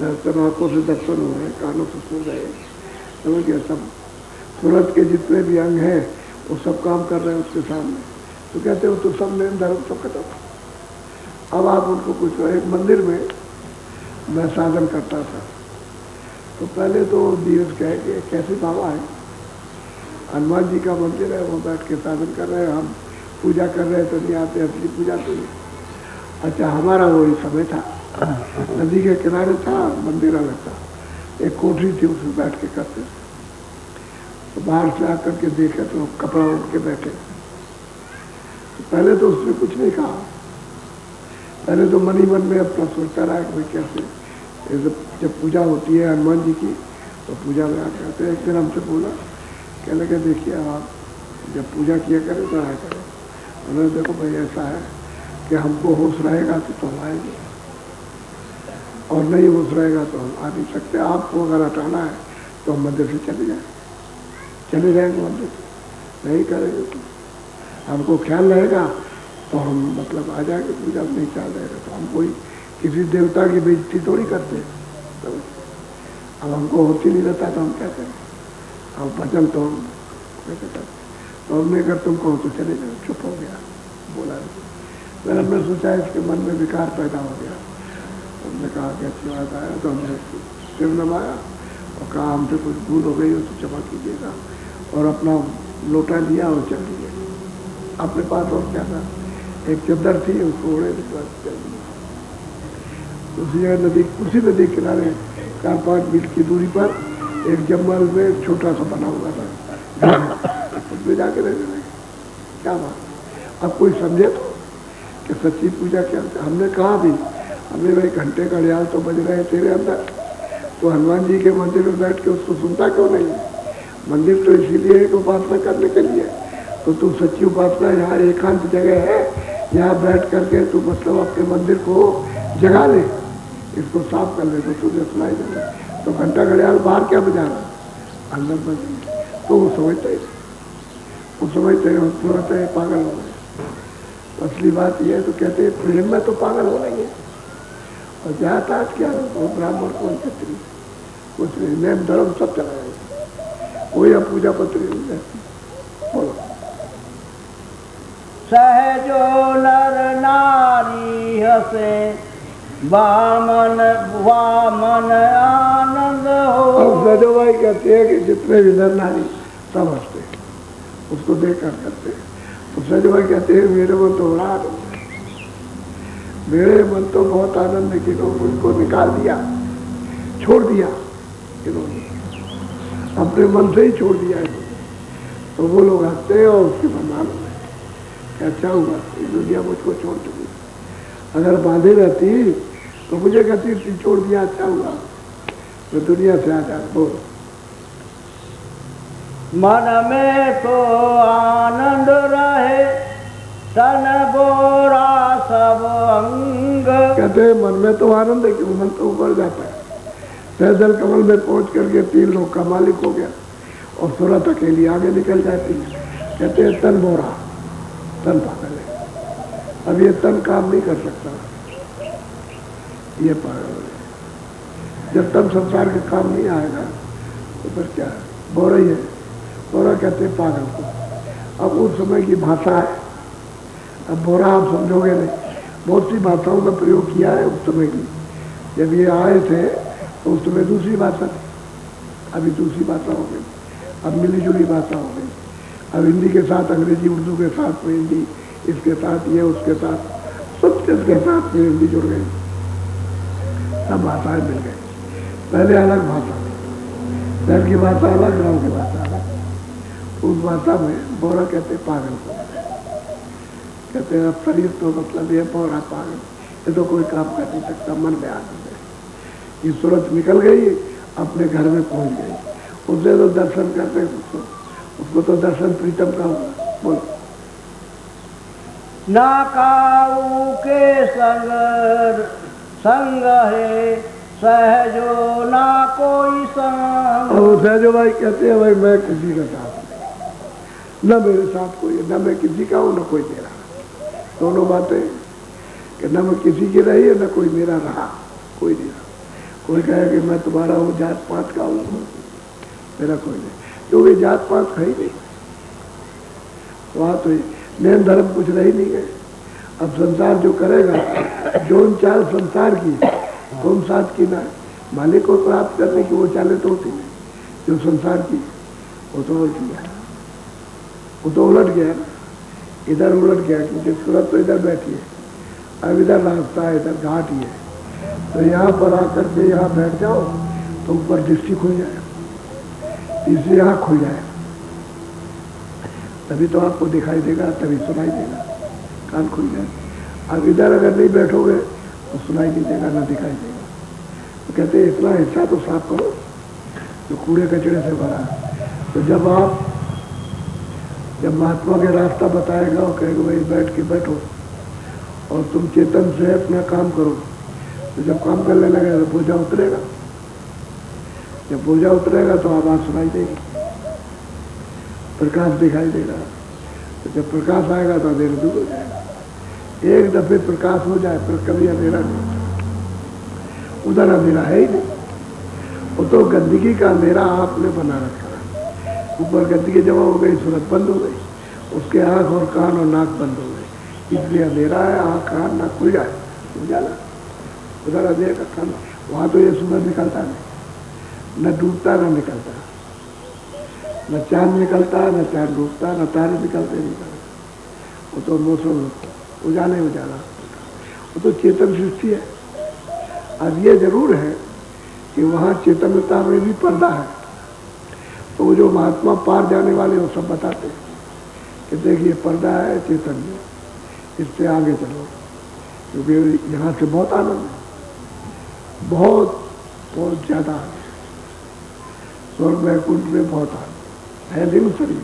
दर्शन आंखों से दर्शन हो रहे, कानों से सुन रहे, समझ गया, सब सूरज के जितने भी अंग हैं वो सब काम कर रहे हैं उसके सामने। तो कहते हो तो सब नेम धर्म सब खत्म। अब आप उनको कुछ, एक मंदिर में मैं साधन करता था, तो पहले तो धीरज कहे कि कैसे बाबा है, हनुमान जी का मंदिर है, वो बैठ के साधन कर रहे हैं, हम पूजा कर रहे हैं तो नहीं आते, अपनी पूजा तो नहीं। अच्छा, हमारा वही समय था, नदी के किनारे था मंदिर अलग था, एक कोठरी थी, उसमें बैठ के करते। तो बाहर से आकर के देखे तो कपड़ा उठ के बैठे। तो पहले तो उसने कुछ नहीं कहा, पहले तो मन ही मन में अपना सोचता रहा कि भाई कैसे जब पूजा होती है हनुमान जी की तो पूजा में आकर करते। एक दिन हमसे बोला, कहने लगे देखिए आप जब पूजा किया करें तो आया करें। उन्होंने देखो भाई ऐसा है कि हमको होश रहेगा तो हम आएंगे, और नहीं होश रहेगा तो हम आ नहीं सकते। आपको अगर हटाना है तो हम मंदिर से चले जाएंगे मंदिर, नहीं करेंगे तो हमको ख्याल रहेगा तो हम मतलब आ जाएंगे, पूजा में नहीं ख्याल रहेगा तो हम कोई किसी देवता की बेइज्जती थोड़ी करते। तो अब हमको होती नहीं रहता तो हम क्या करें, अब भजन तो हम कैसे करते। तो हमने अगर तुम कहो तो चले जाओ, चुप हो गया, बोला नहीं। फिर हमने सोचा इसके मन में विकार पैदा हो गया, हमने कहा कि अच्छी बात आया, तो हमने सिर नवाया और कहा हमसे कुछ भूल हो गई हो तो क्षमा कीजिएगा, और अपना लोटा लिया और चल दिए अपने पास। और क्या था, एक चद्दर थी उसको ओढ़े चल दिया। उसी जगह नदी, उसी नदी किनारे 4-5 मील की दूरी पर एक जंगल में छोटा सा बना हुआ था, उसमें जाके रहने लगे। क्या बात, अब कोई समझे तो कि सच्ची पूजा क्या होती है। हमने कहा भी, हमने भाई घंटे का घड़ियाल तो बज रहे हैं तेरे अंदर, तो हनुमान जी के मंदिर में बैठ के उसको सुनता क्यों नहीं। मंदिर तो इसीलिए है कि उपासना करने के लिए, तो तू सच्ची उपासना यहाँ एकांत जगह है, यहाँ बैठ करके तू मतलब अपने मंदिर को जगा ले, इसको साफ कर ले तो तुझे सुनाई देगा। तो घंटा घड़ियाल बाहर क्या बजा रहा, अंदर बजे। तो वो समझते हैं, वो समझते हैं, तुरंत पागल हो गए। असली बात यह है तो कहते हैं प्रेम में तो पागल हो रही है, और जहाँ ताज क्या वो ब्राह्मण को क्षत्रिय कुछ नहीं, नेम धर्म सब चला जाएगा, कोई अब पूजा पत्री नहीं रहती। बोलो, सहजो नर नारी हसे वामन आनंद हो। अब सजो भाई कहते हैं कि जितने भी नर नारी सब हंसते उसको देख कर करते। तो सजो भाई कहते हैं मेरे मन तो बड़ा आनंद है, मेरे मन तो बहुत आनंद है कि उनको निकाल दिया, छोड़ दिया इन्होंने, अपने मन से ही छोड़ दिया इन्होंने। तो वो लोग हंसते हैं और उसके मन आनंद है कि अच्छा हुआ ये दुनिया मुझको छोड़ चुकी, अगर बांधे रहती तो मुझे कहती थी छोड़ दिया, अच्छा हुआ तो दुनिया से आजाद। बोल, मन में तो आनंद रहे तन बोरा सब अंग। कहते हैं मन में तो आनंद है कि मन तो ऊपर जाता है, पैदल कमल में पहुंच करके 3 लोग का मालिक हो गया, और सूरत अकेली आगे निकल जाती है। कहते हैं तन बोरा, तन पागल है, अब ये तन काम नहीं कर सकता, ये पागल है। जब तक संसार के काम नहीं आएगा तो फिर क्या है, बोरा ही है। बोरा कहते हैं पागल को। अब उस समय की भाषा है, अब बोरा आप समझोगे नहीं, बहुत सी भाषाओं का प्रयोग किया है उस समय की। जब ये आए थे तो उस समय दूसरी भाषा थी, अभी दूसरी भाषा हो गई, अब मिली जुली भाषा हो गई। अब हिंदी के साथ अंग्रेजी, उर्दू के साथ में हिंदी, इसके साथ ये, उसके साथ सब चीज के साथ में हिंदी जुड़ गई, सब भाषाएं मिल गई। पहले अलग भाषा थी, शहर की भाषा अलग, गाँव की भाषा अलग। उस भाषा में बोरा कहते पागल को, कहते हैं अब शरीर तो मतलब ये बोरा पागल, ये तो कोई काम कर नहीं सकता, मन में आ गई, ये सूरत निकल गई, अपने घर में पहुंच गई। उसे तो दर्शन करते उसको तो दर्शन प्रीतम का होगा। बोलो, ना काऊ के संग है सहजो ना कोई संग। और सहजो भाई कहते हैं भाई मैं किसी का साथ नहीं, न मेरे साथ कोई, न मैं किसी का हूँ न कोई मेरा। दोनों बातें कि न मैं किसी की रही है न कोई मेरा रहा, कोई नहीं रहा। कोई कहे कि मैं तुम्हारा हूँ, जात पात का हूँ, मेरा कोई नहीं, क्योंकि जात पात है ही नहीं वहाँ, तो नेम धर्म कुछ रह ही नहीं गए। अब संसार जो करेगा, जो चाल संसार की तुम साथ की ना, मालिक को प्राप्त करने की वो चालें तो होती नहीं। जो संसार की वो तो उलट गया, वो तो उलट गया ना, इधर उलट गया, क्योंकि सूरत तो इधर बैठी है, अब इधर रास्ता है, इधर घाट ही है। तो यहाँ पर आकर के यहाँ बैठ जाओ तो ऊपर दृष्टि खुल जाए, इसलिए यहाँ खुल जाए, तभी तो आपको दिखाई देगा, तभी सुनाई देगा, कान खुल जाए। अब इधर अगर नहीं बैठोगे तो सुनाई नहीं देगा, ना दिखाई देगा। तो कहते हैं इतना हिस्सा तो साफ करो जो कूड़े कचड़े से भरा। तो जब महात्मा के रास्ता बताएगा और कहेगा भाई बैठ के बैठो और तुम चेतन से अपना काम करो, तो जब काम करने लगेगा तो बोझा उतरेगा, जब बोझा उतरेगा तो आवाज सुनाई देगी, प्रकाश दिखाई देगा। तो जब प्रकाश आएगा तो अंधेरा दूर हो जाएगा। एक दफे प्रकाश हो जाए फिर कभी अंधेरा नहीं, उधर अंधेरा है ही नहीं, वो तो गंदगी का अंधेरा आपने बना रखा। ऊपर गंदगी जमा हो गई, सूरत बंद हो गई, उसके आँख और कान और नाक बंद हो गए, इसलिए अंधेरा है। आँख कान नाक खुल जाए उजाला, उधर अंधेरे का खाना, वहाँ तो ये सूरज निकलता नहीं, न डूबता न निकलता, न चांद निकलता न चांद डूबता, न तारे निकलते निकलते, वो तो मौसम उजाला उजाला, वो तो चेतन सृष्टि है। अब ये जरूर है कि वहाँ चेतनता में भी पर्दा है, तो वो जो महात्मा पार जाने वाले वो सब बताते हैं कि देखिए पर्दा है चेतन में, इससे आगे चलो, क्योंकि यहाँ से बहुत आनंद है, बहुत बहुत ज्यादा आनंद। स्वर्ग वैकुंठ में बहुत आनंद है, दिन शरीर,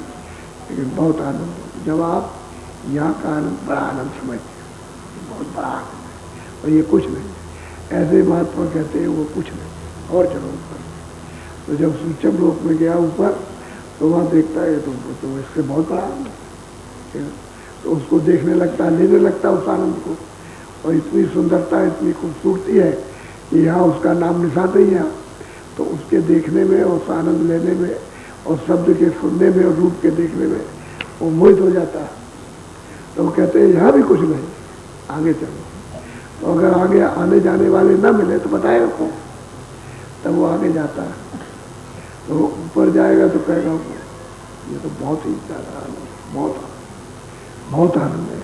लेकिन बहुत आनंद। जब आप यहाँ का आनंद बड़ा आनंद समझते हैं, बहुत बड़ा आनंद है, और ये कुछ नहीं। ऐसे महात्मा कहते हैं वो कुछ नहीं, और चलो ऊपर। तो जब सूक्ष्म लोक में गया ऊपर, तो वहाँ देखता है तो इससे बहुत बड़ा आनंद है, तो उसको देखने लगता है, लेने लगता है उस आनंद को। और इतनी सुंदरता, इतनी खूबसूरती है कि यहाँ उसका नाम निशान नहीं है, तो उसके देखने में, उस आनंद लेने में, और शब्द के सुनने में, और रूप के देखने में वो मोहित हो जाता है। तो वो कहते हैं यहाँ भी कुछ नहीं, आगे चलो। तो अगर आगे आने जाने वाले न मिले तो बताएगा कौन, तब वो आगे जाता है। तो ऊपर जाएगा तो कहेगा ये तो बहुत ही ज़्यादा आनंद, बहुत आनंद है,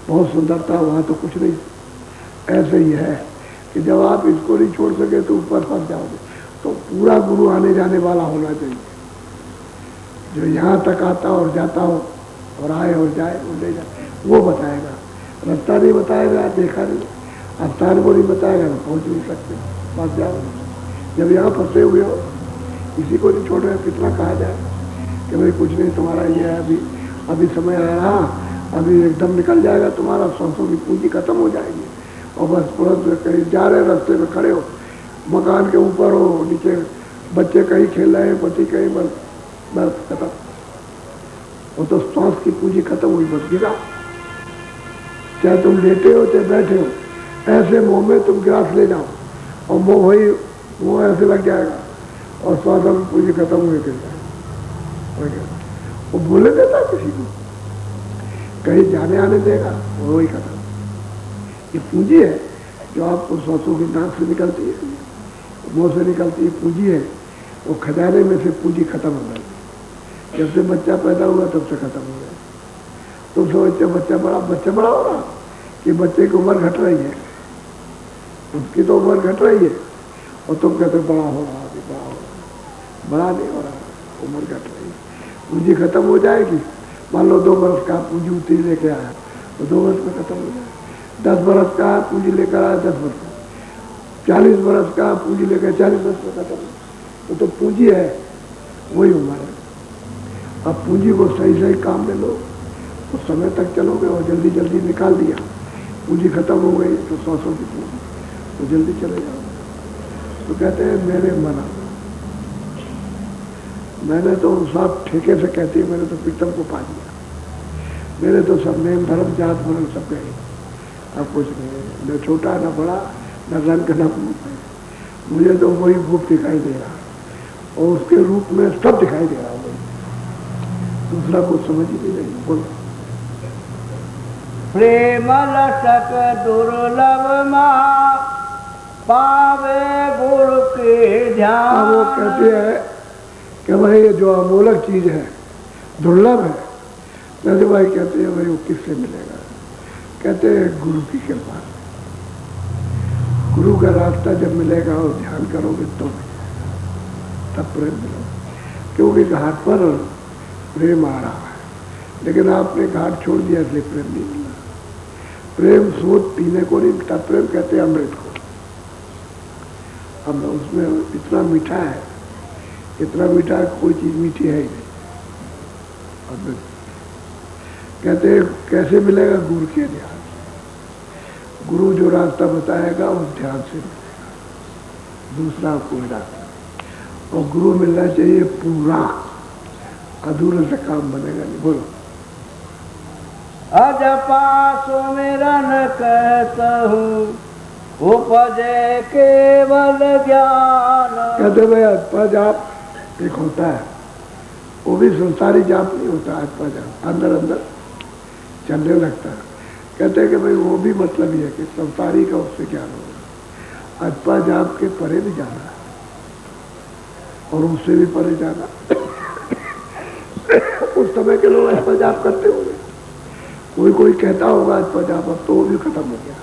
बहुत सुंदरता, वहाँ तो कुछ नहीं। ऐसे ही है कि जब आप इसको नहीं छोड़ सके तो ऊपर फंस जाओगे। तो पूरा गुरु आने जाने वाला होना चाहिए, जो यहाँ तक आता और जाता हो, और आए और जाए और ले जाए, वो बताएगा। रास्ता नहीं बताएगा, देखा नहीं, स्थान को नहीं बताएगा तो पहुँच नहीं सकते, फंस जाओ। जब यहाँ फंसे हुए हो, किसी को नहीं छोड़ रहे, कितना कहा जाए कि भाई कुछ नहीं, तुम्हारा ये है, अभी समय आ रहा, अभी एकदम निकल जाएगा तुम्हारा, 100 की पूंजी खत्म हो जाएगी, और बस तुरंत कहीं जा रहे रास्ते में खड़े हो, मकान के ऊपर हो, नीचे बच्चे कहीं खेल रहे हैं, पति कहीं, बस खत्म। वो तो सांस की पूंजी खत्म हुई, बस गिरा। चाहे तुम लेटे हो चाहे बैठे हो, ऐसे मुंह में तुम गिलास ले जाओ और मुंह ऐसे लग जाएगा, और सांस की पूंजी खत्म हुई गिर जाए। वो बोले देता किसी को, कहीं जाने आने देगा, वो ही खत्म। ये पूंजी है जो आपको सांसों की नाक से निकलती है, मुंह से निकलती है, पूंजी है। वो खजाने में से पूंजी खत्म हो गई। जब से बच्चा पैदा हुआ तब से खत्म हो गया। तुम सोचते बच्चा बड़ा हो रहा कि बच्चे की उम्र घट रही है, उसकी तो उम्र घट रही है, और तुम कहते बड़ा हो रहा, अभी बड़ा हो रहा। बड़ा नहीं हो रहा, उम्र घट रही है, पूंजी खत्म हो जाएगी। मान लो 2 बरस का पूंजी उतरी लेके आया तो 2 वर्ष में खत्म हो जाए। 10 बरस का पूंजी लेकर आया 10 वर्ष, 40 बरस का पूंजी लेकर 40 वर्ष में खत्म। तो पूंजी है, वही उम्र है। अब पूंजी को सही सही काम में लो तो समय तक चलोगे, और जल्दी जल्दी निकाल दिया, पूंजी खत्म हो गई तो 100 की पूंजी, तो जल्दी चले जाओ। तो कहते हैं मेरे मना, मैंने तो सब ठेके से कहती है, मैंने तो पीतम को पा दिया, मेरे तो सब नेम धर्म जात वर्ण सब गए, अब कुछ नहीं, न छोटा न बड़ा, न रंग न रूप है, मुझे तो वही रूप दिखाई दे रहा, और उसके रूप में सब दिखाई दे रहा, वही, दूसरा कुछ समझ ही नहीं। बोलो। प्रेम लटक दुर्लभ महा, पावे गुरु के ध्यान। वो कहते हैं कि भाई ये जो अमूलक चीज है, दुर्लभ है, नंद भाई कहते हैं भाई वो किससे मिलेगा? कहते हैं गुरु की कृपा। गुरु का रास्ता जब मिलेगा और ध्यान करोगे तो मिलेगा, तब प्रेम मिलेगा। क्योंकि घाट पर प्रेम आ रहा है, लेकिन आपने घाट छोड़ दिया इसलिए प्रेम नहीं मिला। प्रेम सोच पीने को नहीं मिलता, प्रेम कहते हैं अमृत को। अब उसमें इतना मीठा है, इतना मीठा है, कोई चीज मीठी है ही नहीं। अमृत कहते हैं कैसे मिलेगा? गुरु के ध्यान। गुरु जो रास्ता बताएगा उस ध्यान से मिलेगा, दूसरा कोई रास्ता। और गुरु मिलना चाहिए पूरा, अधूरे से काम बनेगा नहीं। बोलो। अजपा सुमिरन कहता हूँ, उपजे केवल ज्ञान। कहते भाई अजपा जाप एक होता है, वो भी संसारी जाप नहीं होता। अजपा जाप अंदर अंदर चलने लगता है। कहते हैं कि भाई वो भी मतलब ये है कि संसारी का उससे ज्ञान होगा। अजपा जाप के परे भी जाना है और उससे भी परे जाना। उस समय के लोग अजपा जाप करते होंगे, कोई कहता होगा अजपा जाप, अब तो वो भी खत्म हो गया।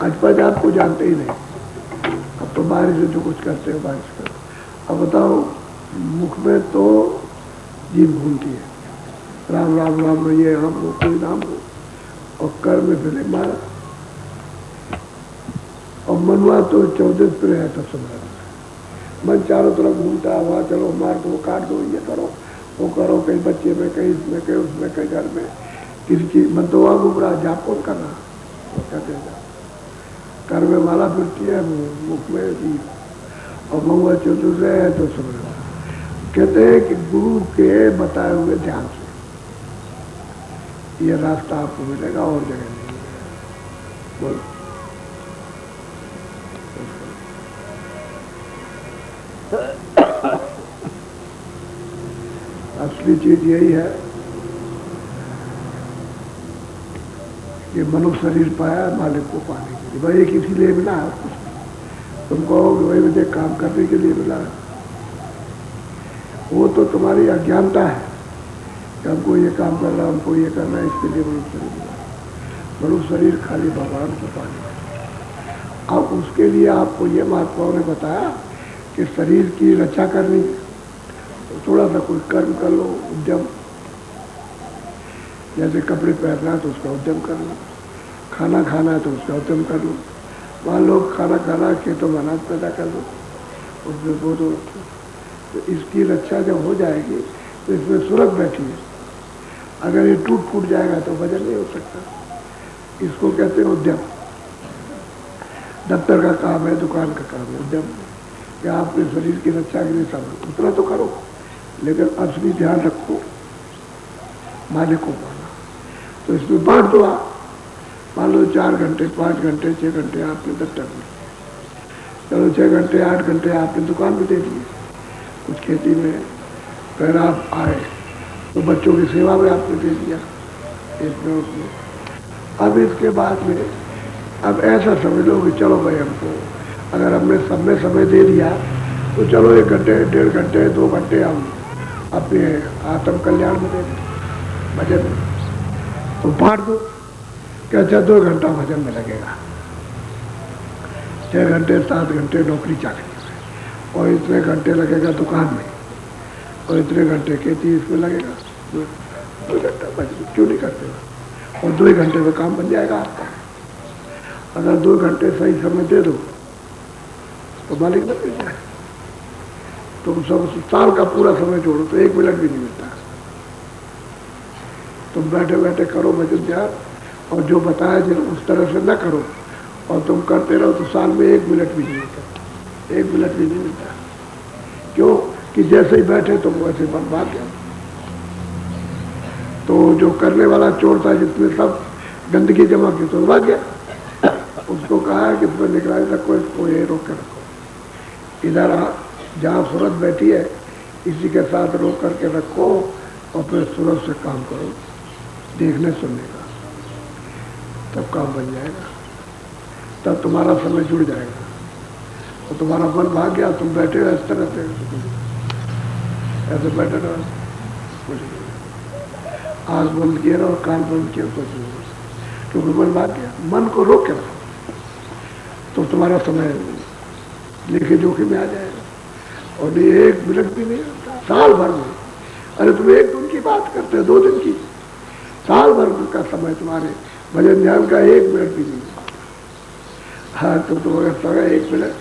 अजपा जाप को जानते ही नहीं। अब तो बारिश से जो कुछ करते हो बारिश करो। अब बताओ, मुख में तो जीभ घूमती है, राम राम राम, ये राम हो, कोई नाम हो, और कर में फिर मारा। और मनवा तो 14 पे है, तब समझ मन चारों तरफ घूमता है। वहाँ चलो मार दो, काट दो, ये करो, वो करो, कहीं बच्चे में, कहीं इसमें, कहीं उसमें, कहीं घर में, किसी चीज। मन तो वहाँ घूम रहा, जाप कौन कर रहा? कहते हैं कर में माला फिरती है, मुख में जी, और महुआ चतुर्थ है तो समझ। कहते हैं कि गुरु के बताए हुए ध्यान से ये रास्ता आपको मिलेगा, और जगह नहीं मिलेगा। बोलो। असली चीज यही है कि मनुष्य शरीर पाया मालिक को पाने के लिए। भाई ये किसी लिए मिला है? तुम कहो कि भाई मुझे काम करने के लिए मिला है, वो तो तुम्हारी अज्ञानता है कि हमको ये काम करना, हमको ये करना है, इसके लिए मनुष्य शरीर मिला। मनुष्य शरीर खाली भगवान को पाने। अब उसके लिए आपको ये महात्माओं ने बताया कि शरीर की रक्षा करनी है तो थोड़ा सा कोई कर्म कर लो, उद्यम। जैसे कपड़े पहनना है तो उसका उद्यम कर लो, खाना खाना है तो उसका उद्यम कर लो। मान लो खाना खाना खेतों में अनाज पैदा कर लो, उसमें वो तो इसकी रक्षा जब हो जाएगी तो इसमें सुरग बैठी है। अगर ये टूट फूट जाएगा तो वजन नहीं हो सकता। इसको कहते हैं उद्यम। दफ्तर का काम है, दुकान का काम है, उद्यम कि आप अपने शरीर की रक्षा के लिए सब उतना तो करो, लेकिन असली ध्यान रखो मालिक को पाना। तो इसमें बांट दो आप। मान लो 4 घंटे, 5 घंटे, 6 घंटे आपने दफ्तर में, चलो 6 घंटे, 8 घंटे आपने दुकान में दे दिए, कुछ खेती में। फिर आप आए तो बच्चों की सेवा में आपने दे दिया, इसमें उसमें। अब इसके बाद में अब ऐसा समझ लो कि चलो भाई हमको अगर हमने सब में समय दे दिया तो चलो 1 घंटे, 1.5 घंटे, 2 घंटे हम अपने आत्म कल्याण में दे दें, भजन में। तो बांट दो कि अच्छा 2 घंटा भजन में लगेगा, 6 घंटे 7 घंटे नौकरी चाकरी में, और इतने घंटे लगेगा दुकान में, और इतने घंटे खेती इसमें लगेगा। 2 घंटा भजन क्यों नहीं करते? और 2 घंटे में काम बन जाएगा आपका। अगर 2 घंटे सही समय दे दो तो मालिक न मिल जाए। तुम सब साल का पूरा समय जोड़ो तो 1 मिनट भी नहीं मिलता। तुम बैठे बैठे करो भजन ध्यान, और जो बताया जिन उस तरह से न करो, और तुम करते रहो तो साल में 1 मिनट भी नहीं मिलता। 1 मिनट भी नहीं मिलता। क्यों? कि जैसे ही बैठे तुम वैसे बर्बाद गया। तो जो करने वाला चोर था जिसने सब गंदगी जमा की तो भाग गया। उसको कहा है कि इसमें निगरानी रखो, इसको ये रोक कर रखो, इधर जहाँ सूरत बैठी है इसी के साथ रोक करके रखो, और फिर सूरत से काम करो, देखने सुनने का, तब काम बन जाएगा, तब तुम्हारा समय जुड़ जाएगा। तो तुम्हारा मन भाग गया, तुम बैठे हो इस तरह से, ऐसे बैठे रहो, कुछ नहीं। आँख बंद किए रहो, कान बंद किए, कुछ नहीं, क्योंकि मन भाग गया। मन को रोक के रखो तो तुम्हारा समय लेके जोखिम में आ जाएगा। और ये 1 मिनट भी नहीं होता, साल भर में। अरे तुम 1 दिन की बात करते हो, 2 दिन की, साल भर का समय तुम्हारे भजन ध्यान का 1 मिनट भी नहीं। हाँ, तुम अगर समय 1 मिनट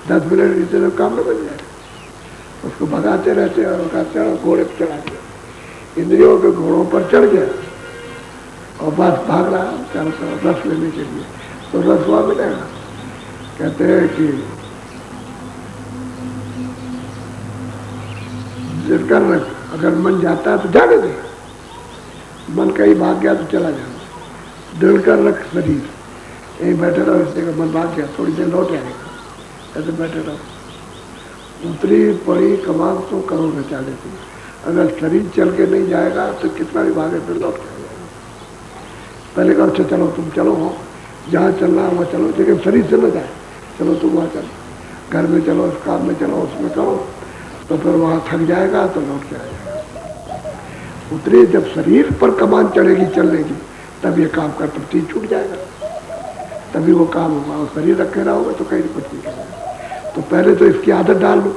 10 मिनट इतने तो काम न बन जाए। उसको भगाते रहते और चढ़ो, घोड़े पर चढ़ा दिया, इंद्रियों के घोड़ों पर चढ़ गया और बस भाग रहा चारों तरफ रस लेने के लिए। तो रस हुआ मिलेगा। कहते हैं कि जिसका अगर मन जाता है तो जाने दे, मन कहीं भाग गया तो चला जाना। दिल कर रख शरीर, यहीं बैठे रहो, इससे का मन भाग गया थोड़ी देर लौट आएगा, ऐसे बैठे रहो। उतरी पड़ी कमाल तो करो बचा लेती। अगर शरीर चल के नहीं जाएगा तो कितना भी भागे फिर लौट के जाएगा। पहले कहो अच्छा चलो, तुम चलो, हो जहाँ चलना है वहाँ चलो, लेकिन शरीर से न जाए, चलो तुम वहाँ चलो, घर में चलो, उस काम में चलो, उसमें करो, तो फिर वहाँ थक जाएगा तो लौट के आएगा। उतरी जब शरीर पर कमान चढ़ेगी चलने की, तब ये काम का प्रतीक छूट जाएगा, तभी वो काम होगा। और शरीर रखे रहोगे तो कहीं कुछ नहीं करेगा। तो पहले तो इसकी आदत डाल लो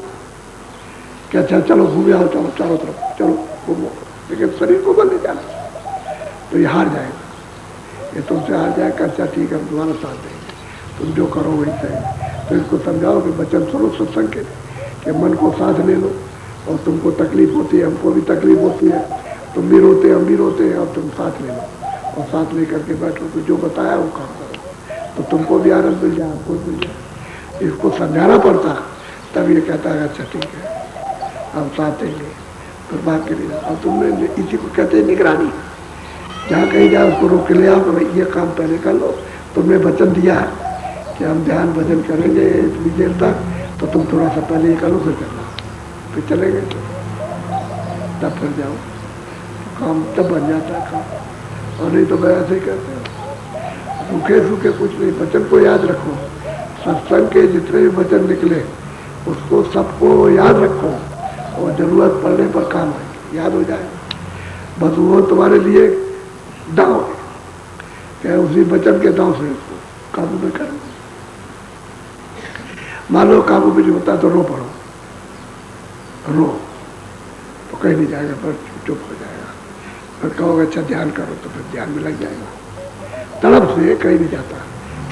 कि अच्छा चलो घूमे आओ, चलो चारों तरफ चलो घूमो, लेकिन शरीर को बल नहीं जाना, तो ये हार जाएगा, ये तुमसे हार जाएगा। अच्छा ठीक है, हम तुम्हारा साथ देंगे, तुम जो करो वही सही। तो इसको समझाओ कि वचन सुनो सत्संग के, कि मन को साथ ले लो। और तुमको तकलीफ होती है, हमको भी तकलीफ होती है, तुम भी रोते हम भी रोते हैं, और तुम साथ ले लो और साथ ले करके बैठो, तो जो बताया वो काम करो, तो तुमको भी आनंद मिल जाए, हमको मिल जाए। इसको समझाना पड़ता, तब ये कहता है अच्छा ठीक है हम साथ देंगे, फिर बात के लिए। और तुमने इसी को कहते हैं निगरानी। जहाँ कहीं जाए उसको रोक के ले आओ कि भाई ये काम पहले कर लो, तुमने वचन दिया है कि हम ध्यान भजन करेंगे इतनी देर तक, तो तुम थोड़ा सा पहले ये कर लो, फिर करना, फिर चलेंगे तब फिर जाओ, काम तब बन जाता है काम। और नहीं तो मैं ऐसे ही करते हो, सूखे सूखे कुछ नहीं। वचन को याद रखो, सत्संग के जितने भी वचन निकले उसको सबको याद रखो, और जरूरत पड़ने पर काम आएगी, याद हो जाएगा। बस वो तुम्हारे लिए दांव है, क्या उसी वचन के दांव से उसको काबू में करो। मान लो काबू में जो होता है तो रो पड़ो, रो तो कहीं नहीं जाएगा, पर चुप हो जाएगा। फिर कहोगे अच्छा ध्यान करो, तो फिर ध्यान में लग जाएगा। तड़प से कहीं नहीं जाता।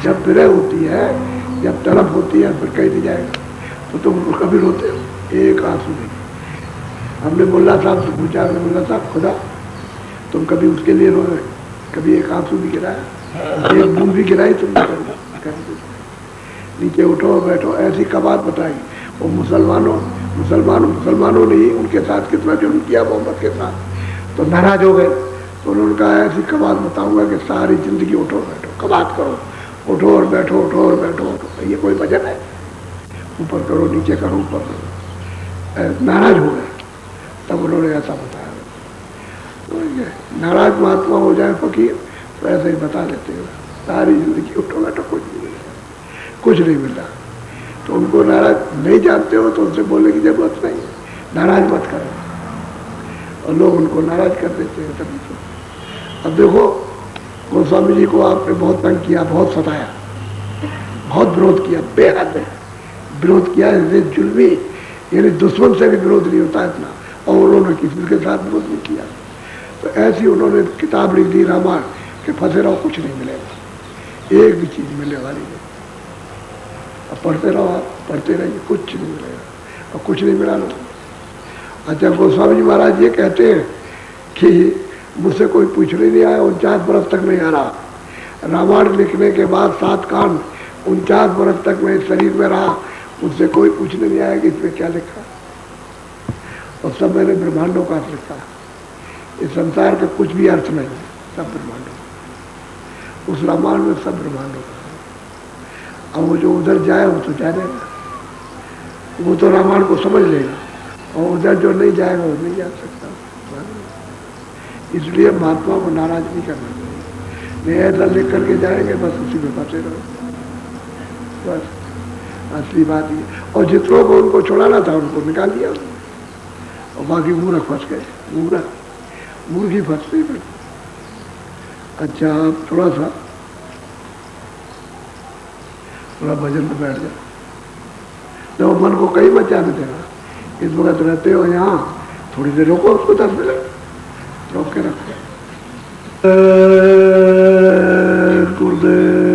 जब विरह होती है, जब तड़प होती है, फिर कहीं नहीं जाएगा। तो तुम कभी रोते हो, एक आंसू नहीं। हमने मुल्ला साहब से पूछा, हमने मुल्ला साहब खुदा तुम कभी उसके लिए रोए, कभी एक आंसू भी गिराया, एक बूंद भी गिराई तुमने? नीचे उठो बैठो, ऐसी कबात बताई। वो मुसलमानों ने ही उनके साथ कितना जुल्म किया मोहम्मद के साथ, तो नाराज हो गए। तो उन्होंने कहा ऐसी कबात बताऊंगा कि सारी जिंदगी उठो बैठो कबात करो, उठो और बैठो, उठो और बैठो, उठो। ये कोई वजह है? ऊपर करो नीचे करो ऊपर करो। नाराज हो गए, तब उन्होंने ऐसा बताया। तो ये नाराज महात्मा हो जाए फकीर तो ऐसे ही बता देते हैं, सारी जिंदगी उठो बैठो, कुछ नहीं मिला, कुछ नहीं मिला। तो उनको नाराज नहीं जानते हो तो उनसे बोलने की जरूरत नहीं है, नाराज मत करो। और लोग उनको नाराज कर देते हैं तभी तो। अब देखो गोस्वामी जी को आपने बहुत तंग किया, बहुत सताया, बहुत विरोध किया, बेहद विरोध किया। जुल्मी यानी दुश्मन से भी विरोध नहीं होता इतना, और उन्होंने किसी के साथ विरोध नहीं किया। तो ऐसी उन्होंने किताब लिख दी रामायण कि फंसे रहो कुछ नहीं मिलेगा, एक भी चीज मिलने वाली नहीं। अब पढ़ते रहो, आप पढ़ते रहिए, कुछ नहीं मिलेगा, और कुछ नहीं मिला लो। अच्छा गोस्वामी जी महाराज ये कहते हैं कि मुझसे कोई पूछने नहीं आया, 49 बरस तक नहीं आ रहा। रामायण लिखने के बाद 7 कांड, 49 बरस तक मैं शरीर में रहा, मुझसे कोई पूछने नहीं आया कि इसमें क्या लिखा। और सब मैंने ब्रह्मांडों का अर्थ लिखा। इस संसार का कुछ भी अर्थ नहीं, सब ब्रह्मांडों। उस रामायण में सब ब्रह्मांडों का। अब वो जो उधर जाए वो तो जानेगा, वो तो रामायण को समझ लेगा, और उधर जो नहीं जाएगा वो नहीं जा सकता। इसलिए महात्मा को नाराज नहीं करना चाहिए। नहीं ऐसा लिख करके जाएंगे बस उसी में फंसे रहो बस। असली बात ये। और जितनों को उनको छुड़ाना था उनको निकाल दिया उन्होंने, और बाकी मूर्ख फंस गए। मुर्गी फंस गई फिर। अच्छा आप थोड़ा भजन में बैठ जाओ, तो मन को कहीं मत जाने देना। इस वक्त रहते हो यहाँ, थोड़ी देर रोको, उसको 10 मिनट रोक के रखो। गुरुदेव